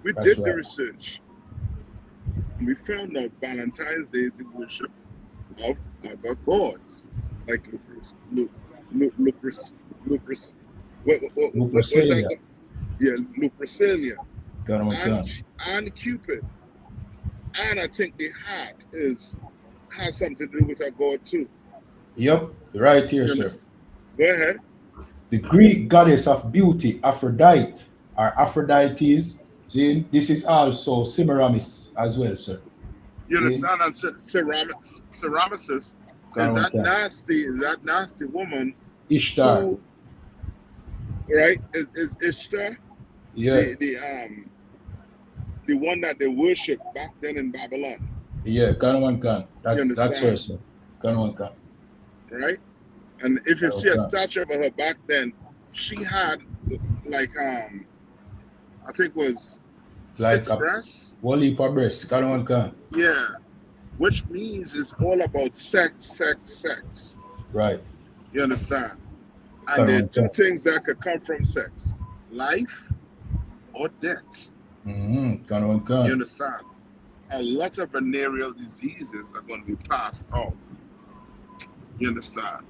We did the research. And we found out Valentine's Day is the worship of other gods, like Lupercalia. Yeah, Lupercalia. God. And Cupid. And I think the heart has something to do with our God too. Yep, right here, sir. Go ahead. The Greek goddess of beauty, Aphrodite, or Aphrodites, Jane, this is also Semiramis as well, sir. You understand? And Semiramis is that nasty woman. Ishtar. Who, right? Is Ishtar? Yeah. The one that they worship back then in Babylon. Yeah, Kan. That's her, sir. Kan. Right? And if you see a statue of her back then, she had like I think was like 6 breasts. One leap of breasts, Kan. Yeah. Which means it's all about sex. Right. You understand? And there's 2 things that could come from sex: life or death. Kan. You understand? A lot of venereal diseases are going to be passed on. You understand?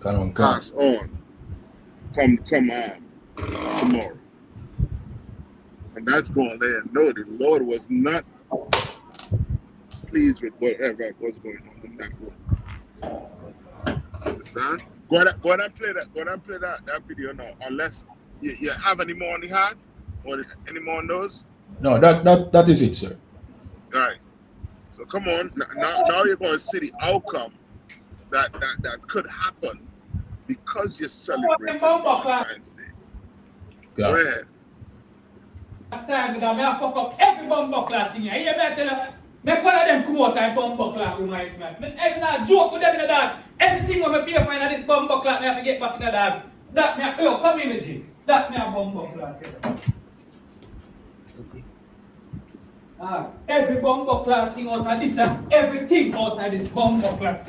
Pass on. Come on tomorrow. And that's going there. No, the Lord was not pleased with whatever was going on in that room. Understand? Go ahead and play that. Go ahead and play that video now. Unless you have any more on the heart or any more on those. No, that is it, sir. All right. So come on. Now you're going to see the outcome that could happen because you're celebrating Valentine's Day. Go ahead. Stand because I fuck up every bumbo class thing. You hear me tell you? Make one of them come out and bumbo class with my smile. I'm not joke with them in the dog. Everything when I pay for in this bumbo class, I have to get back in the dog. That me a community. That me a bumbo class. Every bumbo class thing out of this, everything out of this bumbo class.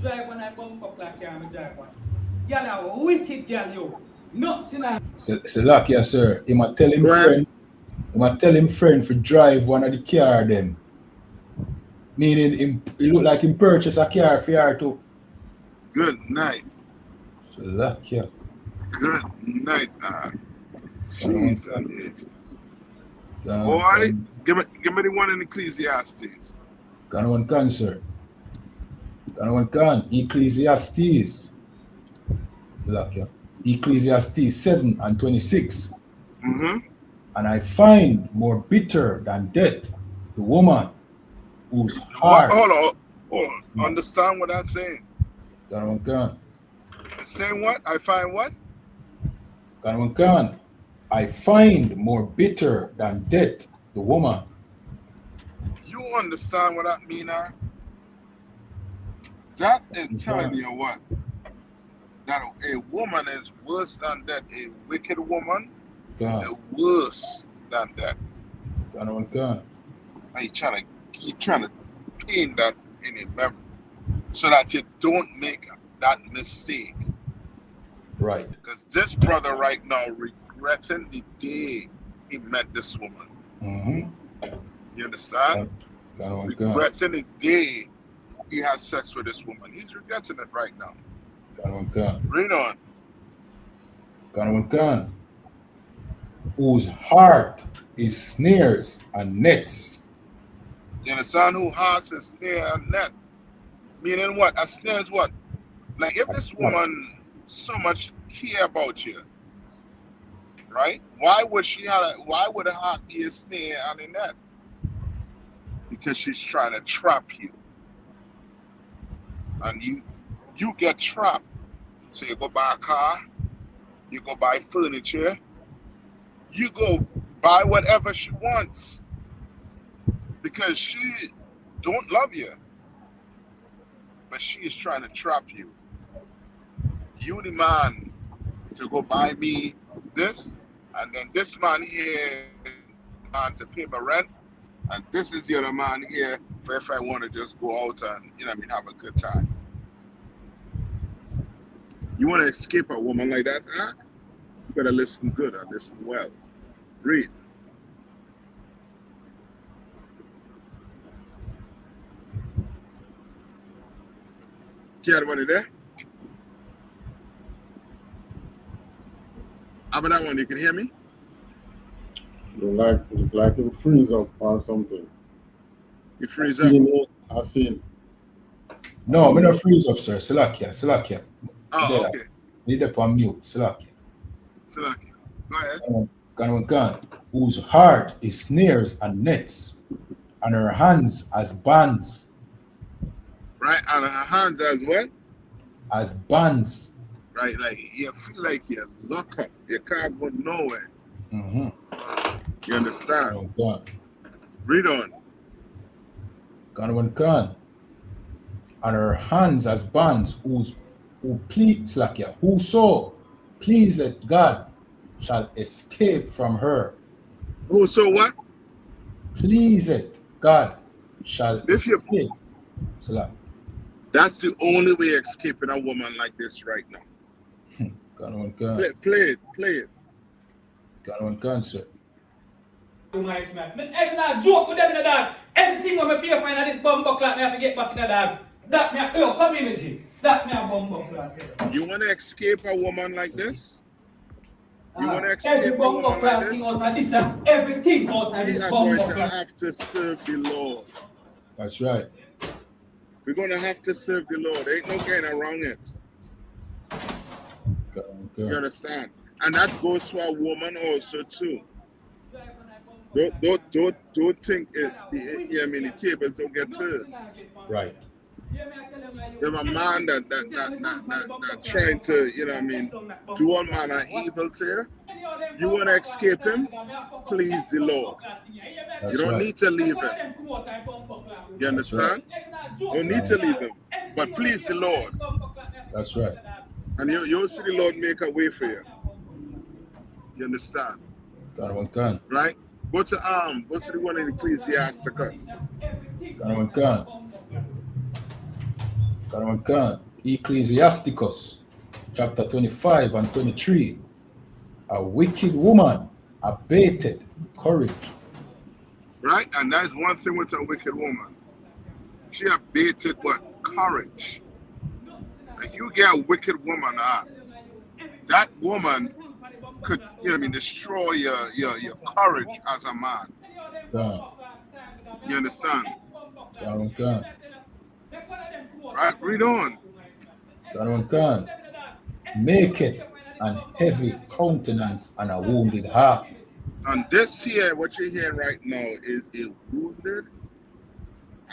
Drive one I bump up like car, me drive one. Girl, a wicked girl, yo. No, she not. So lucky, yeah, sir. He might tell him Go ahead. friend. He might tell him friend to drive one of the car them. Meaning him, he look like him purchase a car for her too. Good night. So lucky, yeah. Good night. Jeez, and ages. Gone Boy, give me the one in Ecclesiastes. one can, sir. Gone one can. Ecclesiastes. So lucky, yeah. Ecclesiastes 7:26. Mm-hmm. And I find more bitter than death the woman whose heart. Hold on. Understand what I'm saying? Gone one can. It's saying what? I find what? Gone one can. I find more bitter than death the woman. You understand what that mean, huh? That is telling you what? That a woman is worse than that. A wicked woman Gone. is worse than that. Gone one can. And you're trying to paint that in your memory so that you don't make that mistake. Right. Because this brother right now regretting the day he met this woman. Mm-hmm. You understand? Gone one can. Regretting the day he had sex with this woman. He's regretting it right now. Gone one can. Read on. Gone one can. Whose heart is snares and nets. You understand? Who hearts a snare and net? Meaning what? A snare is what? Like if this woman so much care about you, right? Why would a heart be a snare and a net? Because she's trying to trap you. And you get trapped. So you go buy a car, you go buy furniture, you go buy whatever she wants. Because she don't love you. But she is trying to trap you. You the man to go buy me this, and then this man here man to pay my rent, and this is the other man here for if I want to just go out and have a good time. You want to escape a woman like that, huh? You better listen good and listen well. Read. You have the money there? How about that one? You can hear me? It's like it freeze up or something. You freeze I up. seen it. I seen. No, me not freeze up, sir. Salakia. Oh, There. okay. Need up on mute. Salakia. Salaki. Go ahead. Gone. Whose heart is snares and nets, and her hands as bands. Right? And her hands as what? As bands. Right? Like you feel like you're locked up. You can't go nowhere. Mm-hmm. You understand? Gone. Read on. Gone. And her hands as bands, whoso pleaseth God shall escape from her. Who so what? Pleaseth God shall If you- escape. Salah. That's the only way escaping a woman like this right now. Gone. Play it. Gone, sir. My man. I'm not joke with them in that. Everything when I pay for in this bumbo clock, I have to get back in that. That me a community. That me a bumbo clock. You want to escape a woman like this? You want to escape Every a bumbo woman clock like thing this? out of this, everything out of We this are going bumbo to clock. have to serve the Lord. That's right. We're going to have to serve the Lord. There ain't no getting around it. You Gone. understand? And that goes for a woman also too. Don't think the tables don't get turned. Right. You have a man that trying to, do all manner of evil to you. You want to escape him? Please the Lord. That's You don't right. need to leave him. You understand? Don't need to leave him. But please the Lord. That's right. And you'll see the Lord make a way for you. You understand? Gone. Right? Go to the one in Ecclesiasticus. Gone. Ecclesiasticus chapter 25 and 23. A wicked woman abated courage. Right? And that's one thing with a wicked woman. She abated what? Courage. Like you get a wicked woman, that woman could, destroy your courage as a man. You understand? Right? Read on. Make it an heavy countenance and a wounded heart. And this here, what you're hearing right now, is a wounded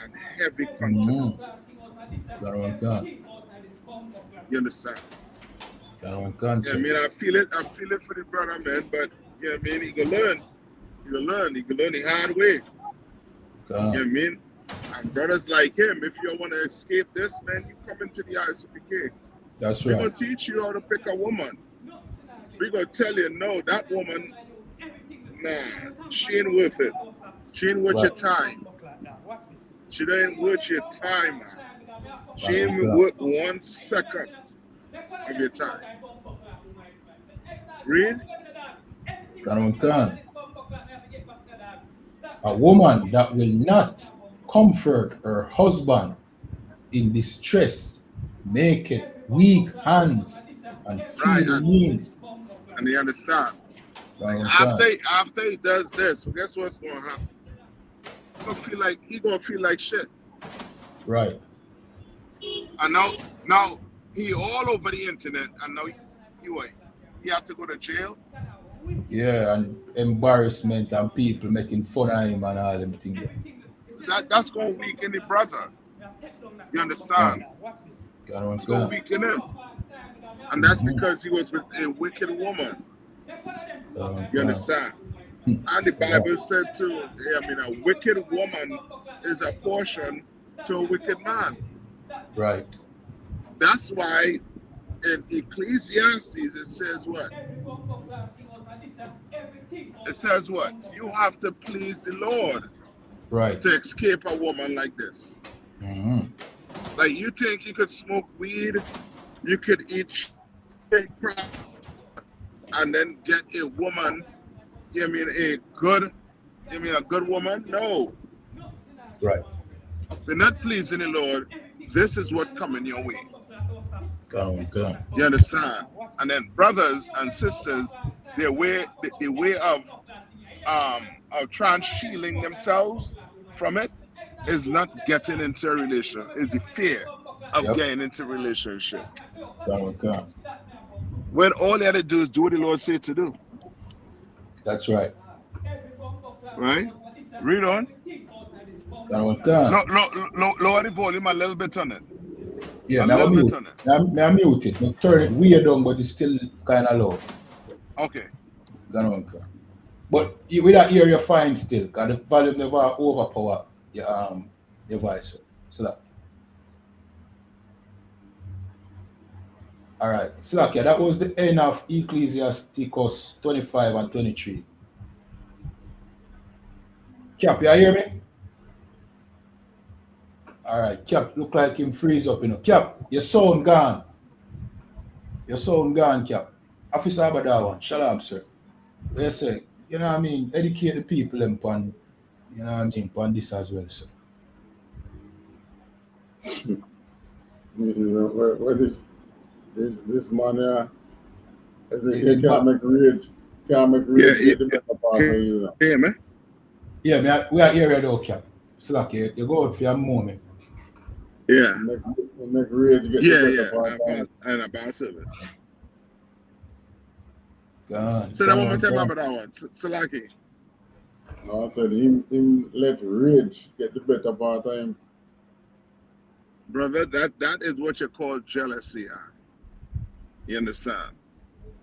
and heavy countenance. You understand? I feel it for the brother, man, but he can learn. He can learn the hard way. And brothers like him, if you want to escape this, man, you come into the ICPK. That's We're right. going to teach you how to pick a woman. We're going to tell you, no, that woman, nah, she ain't worth it. She ain't worth your time. She ain't worth your time, man. She ain't worth 1 second of your time. Read. A woman that will not comfort her husband in distress, make it weak hands and feeble knees. And you understand. After he does this, so guess what's going to happen? He's gonna feel like shit. Right. And now he all over the internet, and now he have to go to jail. Yeah, and embarrassment and people making fun of him and all them things. That's gonna weaken the brother. You understand? It's gonna weaken him. And that's because he was with a wicked woman. You understand? And the Bible said too, a wicked woman is a portion to a wicked man. Right. That's why in Ecclesiastes it says what? It says what? You have to please the Lord. Right. To escape a woman like this. Mm-hmm. Like you think you could smoke weed, you could eat crap, and then get a woman, a good woman? No. Right. If you're not pleasing the Lord, this is what coming your way. You understand? And then brothers and sisters, the way of trans-shielding themselves from it is not getting into a relation. It's the fear of getting into a relationship. When all they had to do is do what the Lord said to do. That's right. Right? Read on. Lower the volume a little bit on it. Yeah, now I'm muted. Now turn it way down, but it's still kind of low. Okay. But with that ear, you're fine still, because the volume never overpower your voice. So that. All right. So that was the end of Ecclesiasticus 25 and 23. Cap, you hear me? All right, Cap, look like him freeze up, Cap, your sound gone. Cap. Officer Abadawan, shalom, sir. What you say? You know what I mean? Educate the people upon, upon this as well, sir. What is this man he can't make rage. Get the better part of you. Yeah, man. Yeah, we are here though, Cap. So you go out for a moment. Yeah. Make rage get the better part. And about service. God. So that one more time about that one. Salaki. No, I said him let rage get the better part of him. Brother, that is what you call jealousy. You understand?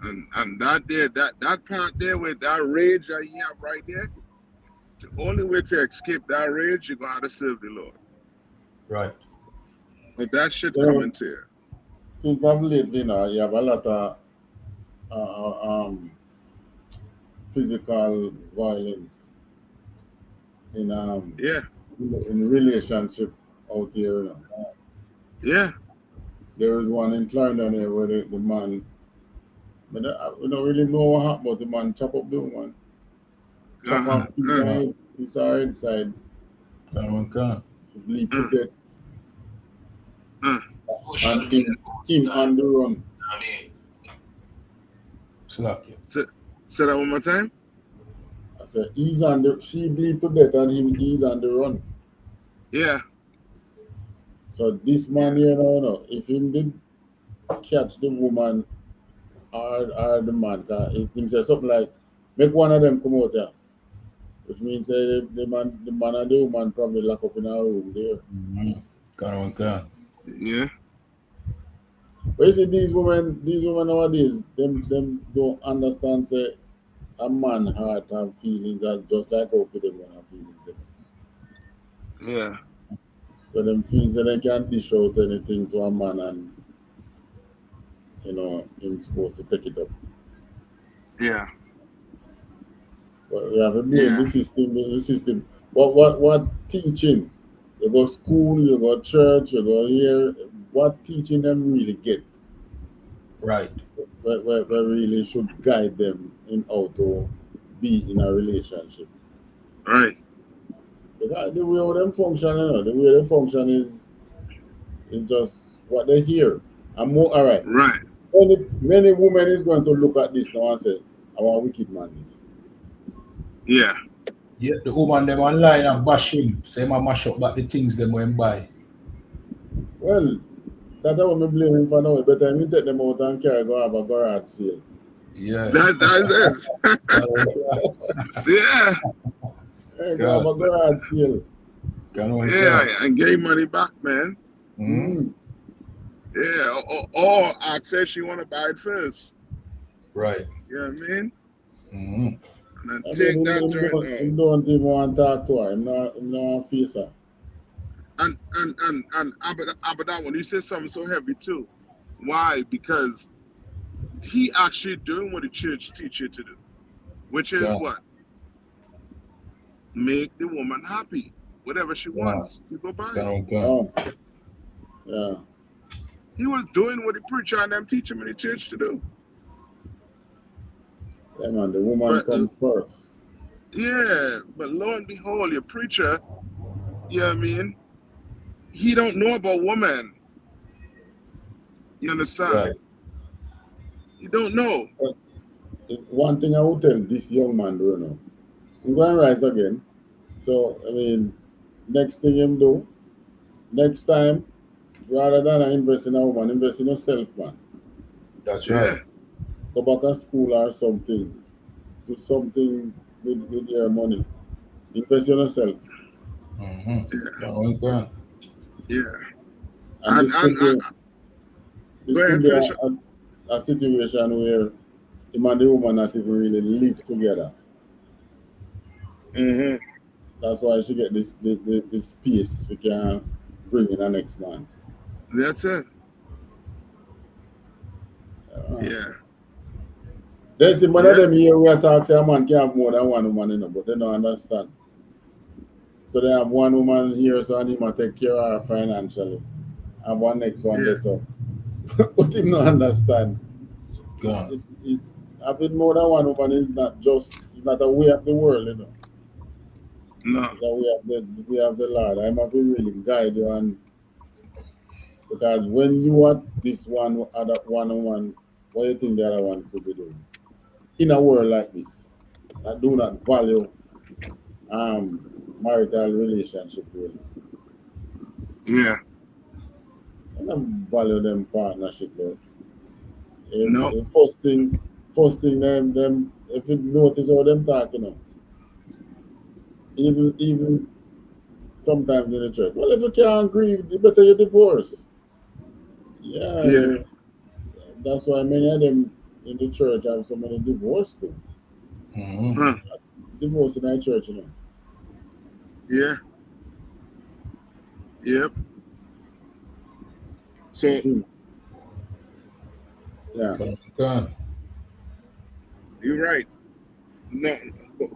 And that part there with that rage that you have right there, the only way to escape that rage, you're gonna have to serve the Lord. Right. But that shit coming to you. Since I've lately you have a lot of physical violence in relationship out here. Yeah. There is one in Clarendon here where the man, we don't really know what happened, but the man chop up the woman, chop off his head side, Can. bleed to death, Social and media him on the run. Slack you. Say that one more time. I said, she bleed to death and he's on the run. Yeah. So this man here, if he did catch the woman or the man, he said something like, make one of them come out there. Which means the man and the woman probably lock up in a room there. Can. Yeah. But you see, these women nowadays, them don't understand say a man heart have feelings as just like how for them have feelings. Yeah. So them feelings that they can dish out anything to a man and him supposed to take it up. Yeah. But we have to blame the system. What teaching? You go school, you go church, you go here. What teaching them really get? Right. Where really should guide them in how to be in a relationship. Right. Because the way how them function, the way they function is just what they hear. And more, all right. Right. Many women is going to look at this now and say, I want wicked man this. Yeah. Yeah, the woman them online and bash him. Say my mash up back the things them when buy. Well, that's what I blame him for now. Better me take them out and carry go have a garage sale. Yeah. That's it. Yeah. Hey, go have a garage sale. Yeah, and get money back, man. Mm-hmm. Yeah. Or I'd say she want to buy it first. Right. You know what I mean? Mm-hmm. And then take that joint He don't even want to talk to her. He not face her. And Abadan, when you say something so heavy too, why? Because he actually doing what the church teach you to do, which is what? Make the woman happy. Whatever she wants, you go buy it. Yeah. He was doing what the preacher and them teach him in the church to do. Yeah, man, the woman comes first. Yeah, but lo and behold, your preacher, you know what I mean? He don't know about woman. You understand? Right. He don't know. One thing I would tell this young man, Bruno, I'm going to rise again. So, I mean, next thing him do, next time, rather than invest in a woman, invest in yourself, man. That's right. Go back to school or something. Do something with your money. Invest in yourself. Mm-hmm. Yeah. And this could be a situation where him and the woman not even really live together. Mm-hmm. That's why she get this space we can bring in the next man. That's it. Yeah. There's a man of them here where talk say a man can have more than one woman, but they don't understand. So they have one woman here, so and he might take care of her financially. And one next one there, so. But him not understand. Having more than one woman is not a way of the world, you know. No. It's a way of the Lord. I'm have to really guide you, and because when you want this one other one, what do you think the other one could be doing? In a world like this, that do not value marital relationship really. Yeah. And I value them partnership though. No. The first thing them if you notice how them talking, even sometimes in the church. Well, if you can't agree, better you divorce. Yeah. That's why many of them in the church have so many divorce too. Mm-hmm. Divorce in the church, you know. Yeah. Yep. So yeah. You're right. No,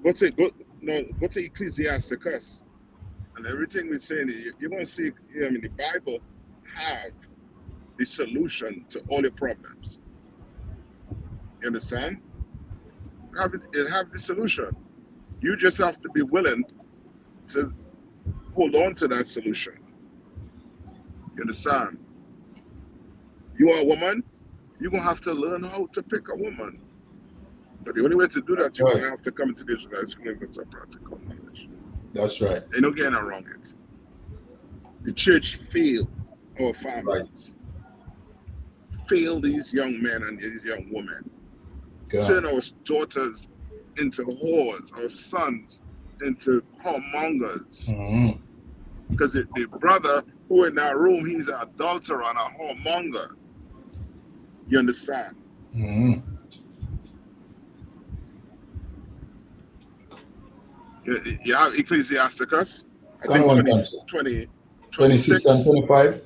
go to Ecclesiasticus, and everything we're saying, you're going to see. The Bible have the solution to all your problems. You understand? It'll have the solution. You just have to be willing to hold on to that solution. You understand? You are a woman, you're going to have to learn how to pick a woman. But the only way to do that, you're going to have to come into the Israelite school and get some practical knowledge. That's right. Ain't no getting around it. The church failed our families, failed these young men and these young women, turn our daughters into whores, our sons into whoremongers. Because the brother who in that room, he's an adulterer and a whoremonger. You understand? You have Ecclesiasticus, I think 26 and 25.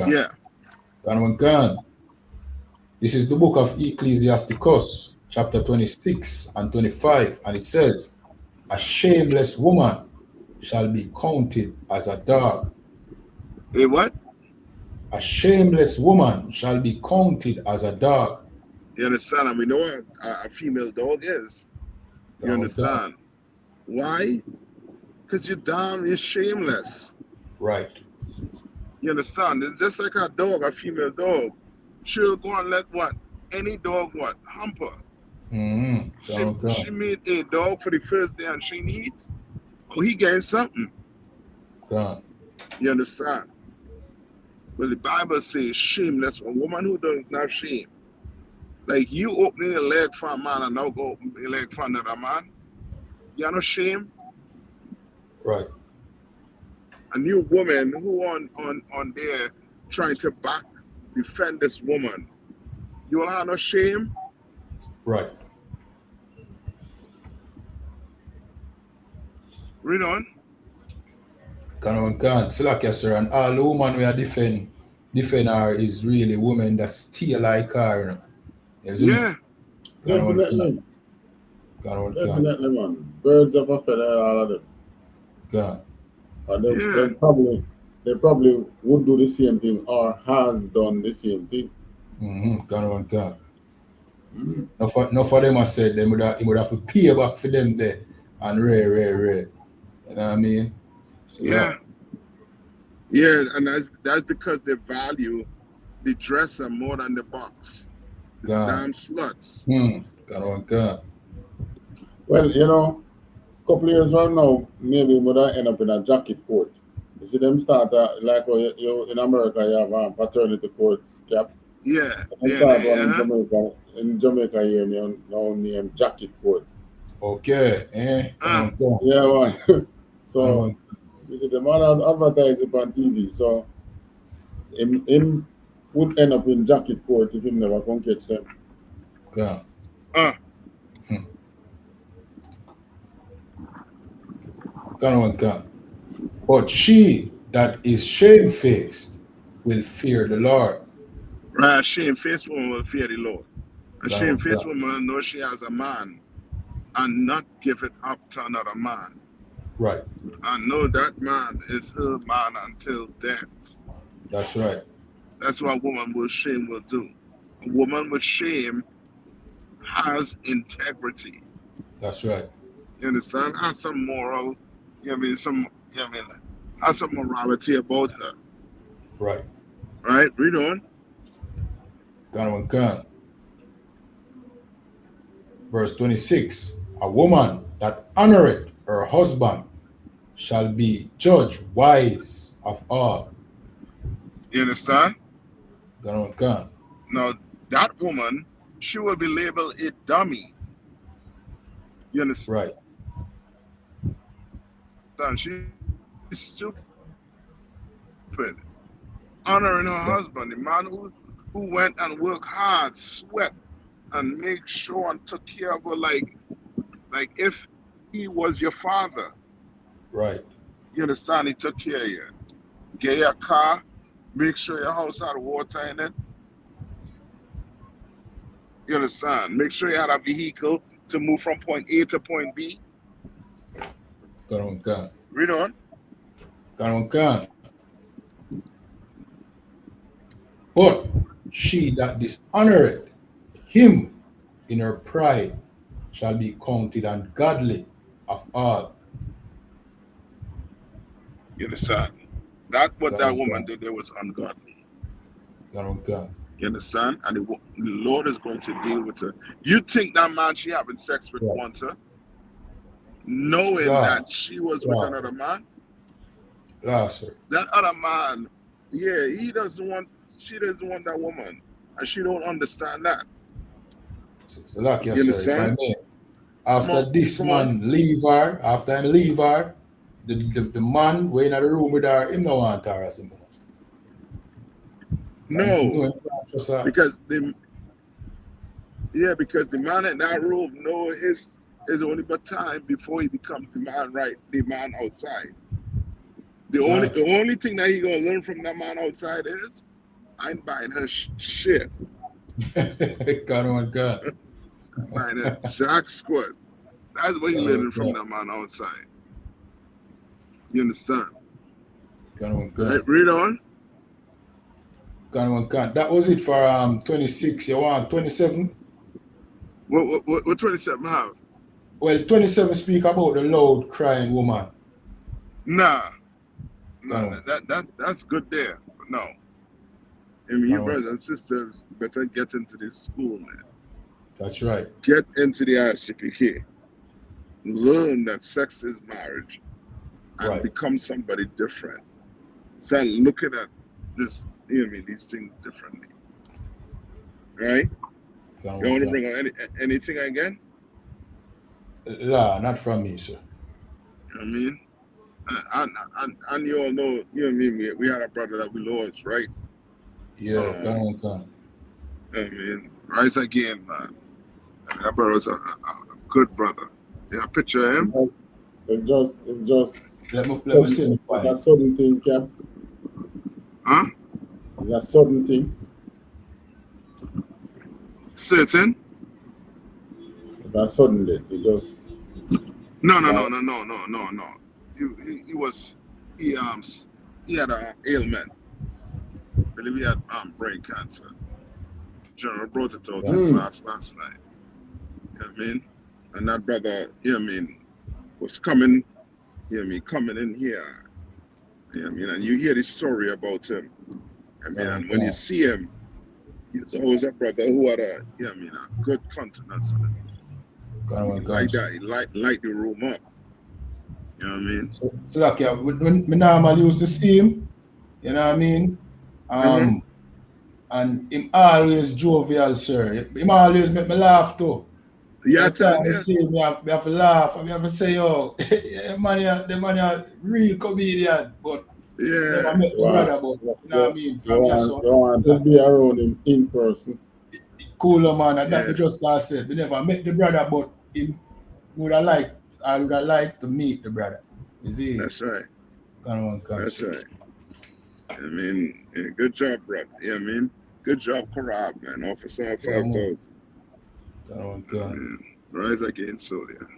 Yeah. This is the book of Ecclesiasticus, chapter 26 and 25, and it says, a shameless woman shall be counted as a dog. A what? A shameless woman shall be counted as a dog. You understand? And we know what a female dog is. You understand? Why? Because your dog is shameless. Right. You understand? It's just like a dog, a female dog. She'll go and let what? Any dog what? Hump her. She meet a dog for the first day and she eats. Oh, he gains something. You understand? But the Bible says shameless, a woman who does not shame. Like you opening your leg for a man and now go open your leg for another man. You have no shame. Right. A new woman who on there trying to defend this woman. You will have no shame. Right. Read on. Slack, sir, and all the women we are defend her is really women that steal like her, you know? Yeah. Definitely. Definitely, man. Birds of a feather, all of them. And they probably would do the same thing or has done the same thing. No for them I said he would have to pay back for them there and rare. You know what I mean? So, yeah, and that's because they value the dresser more than the box. The damn sluts. Well, you know, a couple of years from now, maybe we would end up in a jacket court. You see them start like you in America you have paternity courts cap. Yeah. In Jamaica here now named jacket court. Okay. Yeah, man. So you see the man advertise it on TV. So him would end up in jacket court if he never can catch them. But she that is shamefaced will fear the Lord. Right, a shamefaced woman will fear the Lord. A shamefaced woman knows she has a man and not give it up to another man. Right. And know that man is her man until death. That's right. That's what a woman with shame will do. A woman with shame has integrity. That's right. You understand? Has some moral, has some morality about her. Right. Right? Read on. Verse 26. A woman that honoreth her husband shall be judged wise of all. You understand? Now that woman, she will be labeled a dummy. You understand? Right. She's stupid. Honoring her husband, the man who went and worked hard, sweat, and make sure and took care of her like if he was your father. Right. You understand? He took care of you. Get your car, make sure your house had water in it. You understand? Make sure you had a vehicle to move from point A to point B. Read on. But she that dishonoreth him in her pride shall be counted ungodly of all. You understand? That what that God, woman God, did there was ungodly. God, God. You understand? And the Lord is going to deal with her. You think that man she having sex with Right. wants her, knowing God, that she was with God, another man? sir. That other man, yeah, she doesn't want that woman. And she don't understand that. So like you, You sir, if I understand? may, Come after on, this come on. man leave her, after him leave her, the man way in the room with her, him no want her as him. No, Just, because the man in that room know his only but time before he becomes the man outside. The only thing that he gonna learn from that man outside is I'm buying her shit. God, oh God. Buying her jack squat. That's what he learning from that man outside. You understand? God, oh God. Read on. God, oh God. That was it for 26. You want 27? What 27 have? Well, 27 speak about the loud crying woman. Nah, God, that's good there. But no. I mean, you brothers and sisters better get into this school, man. that's right. Get into the ICPK. Learn that sex is marriage and become somebody different. Start looking at this, these things differently. Right? You want to bring on anything again? Nah, not from me, sir. You know what I mean? And you all know, you know what I mean? We had a brother that we lost, right? Yeah, come on. You know what I mean? Rise again, man. I mean, that brother was a good brother. You have a picture of him? It's just let me see the it's a sudden thing, Cap. Huh? It's a sudden thing. Certain? It's a sudden death. It just No. He had an ailment. I believe he had brain cancer. General brought it out in class last night. You know what I mean? And that brother, you know what I mean, was coming, you know what I mean, coming in here. You know what I mean? And you hear the story about him. I mean, and when you see him, he's always a brother who had a, you know what I mean, a good countenance. Like that, he light the room up. You know what I mean? So like, yeah, when me normally used to see him, you know what I mean? And him always jovial, sir. Him always make me laugh too. Yeah, see him, me have to laugh. I have to say, yo, the man a real comedian, but never met the brother, but you know what I mean? From here, so you want to be around him in person. Cooler man, and that we just last said. We never met the brother, but I would have liked to meet the brother. You see? That's right. That's right. I mean, yeah, good job, brother. You know what I mean? Good job, Karab, man. Officer 5,000. Rise again, soldier.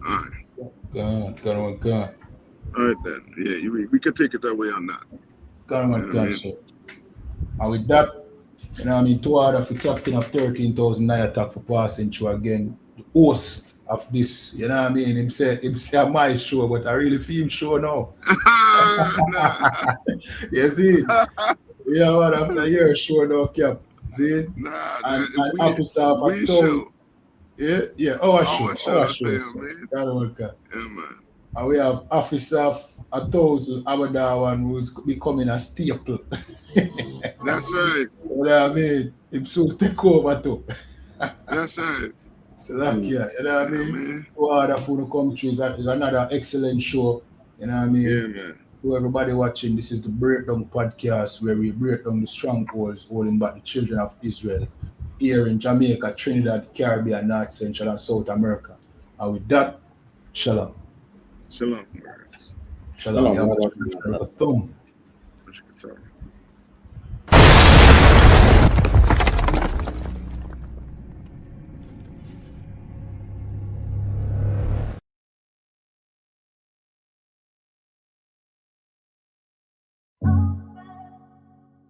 All right. All right, then. Yeah, we could take it away on that. Sir. And with that, you know what I mean, 2 order for captain of 13,000 night attack for passing through again. The host of this, you know what I mean? Him say my show, but I really feel show now. You see? Yeah, what after your show now, Cap. See? And officer of a town. Yeah, our show, man. Yeah, man. And we have officer of 1,000 Abadawan who's becoming a staple. That's right. You know what I mean? Him soon take over too. That's right. So like, yeah, you know what I mean? Other Food Country is another excellent show. You know what I mean? Yeah, man. To everybody watching, this is the Breakdown Podcast where we break down the strongholds holding back the children of Israel here in Jamaica, Trinidad, Caribbean, North, Central, and South America. And with that, shalom. Shalom. Shalom. Thumb.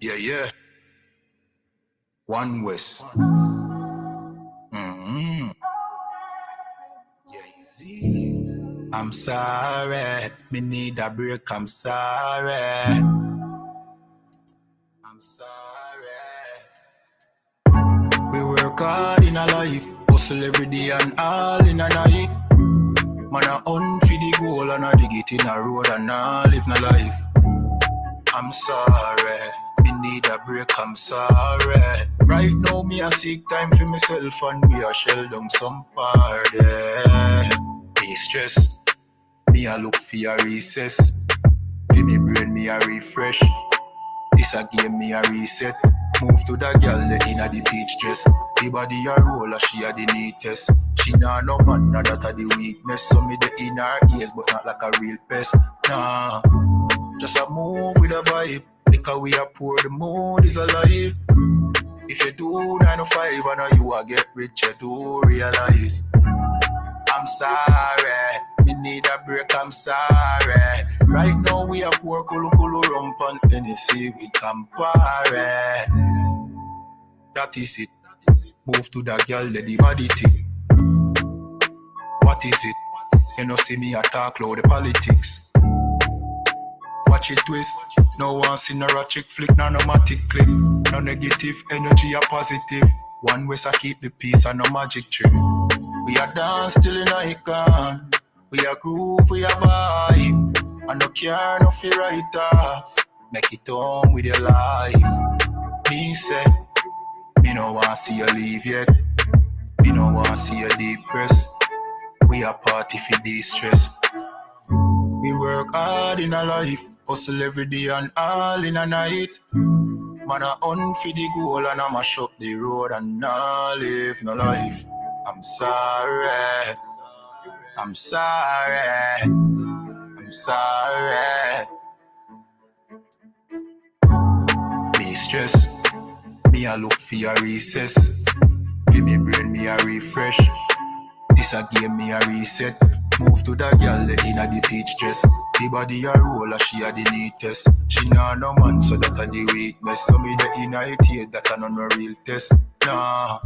Yeah. One West. Yeah, easy. I'm sorry, me need a break, I'm sorry. I'm sorry. We work hard in a life, hustle every day and all in a night. Man a hunt for the goal and a dig it in a road and a live no life. I'm sorry, me need a break, I'm sorry. Right now me a seek time for myself and me a shell down some party. Be stressed, me a look for a recess. For me brain me a refresh. This a game me a reset. Move to the girl in a the beach dress. The body a roll she a the neatest. She nah no man, nah that a the weakness. So me the in her ears but not like a real pest. Nah, just a move with a vibe. Because we a poor, the mood is alive. If you do 9 to 5 and now you a get rich, you do realize. I'm sorry, me need a break, I'm sorry. Right now we a poor, kulu rump and Tennessee, we compare. That is it. Move to that girl, the body thing. What is it? You know see me a talk loud the politics. Watch it twist. No one see no ratchet flick, no matic click. No negative energy, a positive. One West I keep the peace and no magic trick. We a dance till in a icon. We a groove, we a vibe. And no care, no fear right off. Make it on with your life. Me say, me no want see you leave yet. Me no want see you depressed. We a party for de-stress. We work hard in a life, hustle every day and all in a night. Man a hunt for the goal and I mash up the road and not live no life. I'm sorry, I'm sorry, I'm sorry. Me stressed, me a look for a recess. For me brain me a refresh. This a game me a reset. Move to that girl in a the peach dress. The body a roll she a the neatest. She nah no man so that a the weakness. So me the in a it that a no real test. Nah.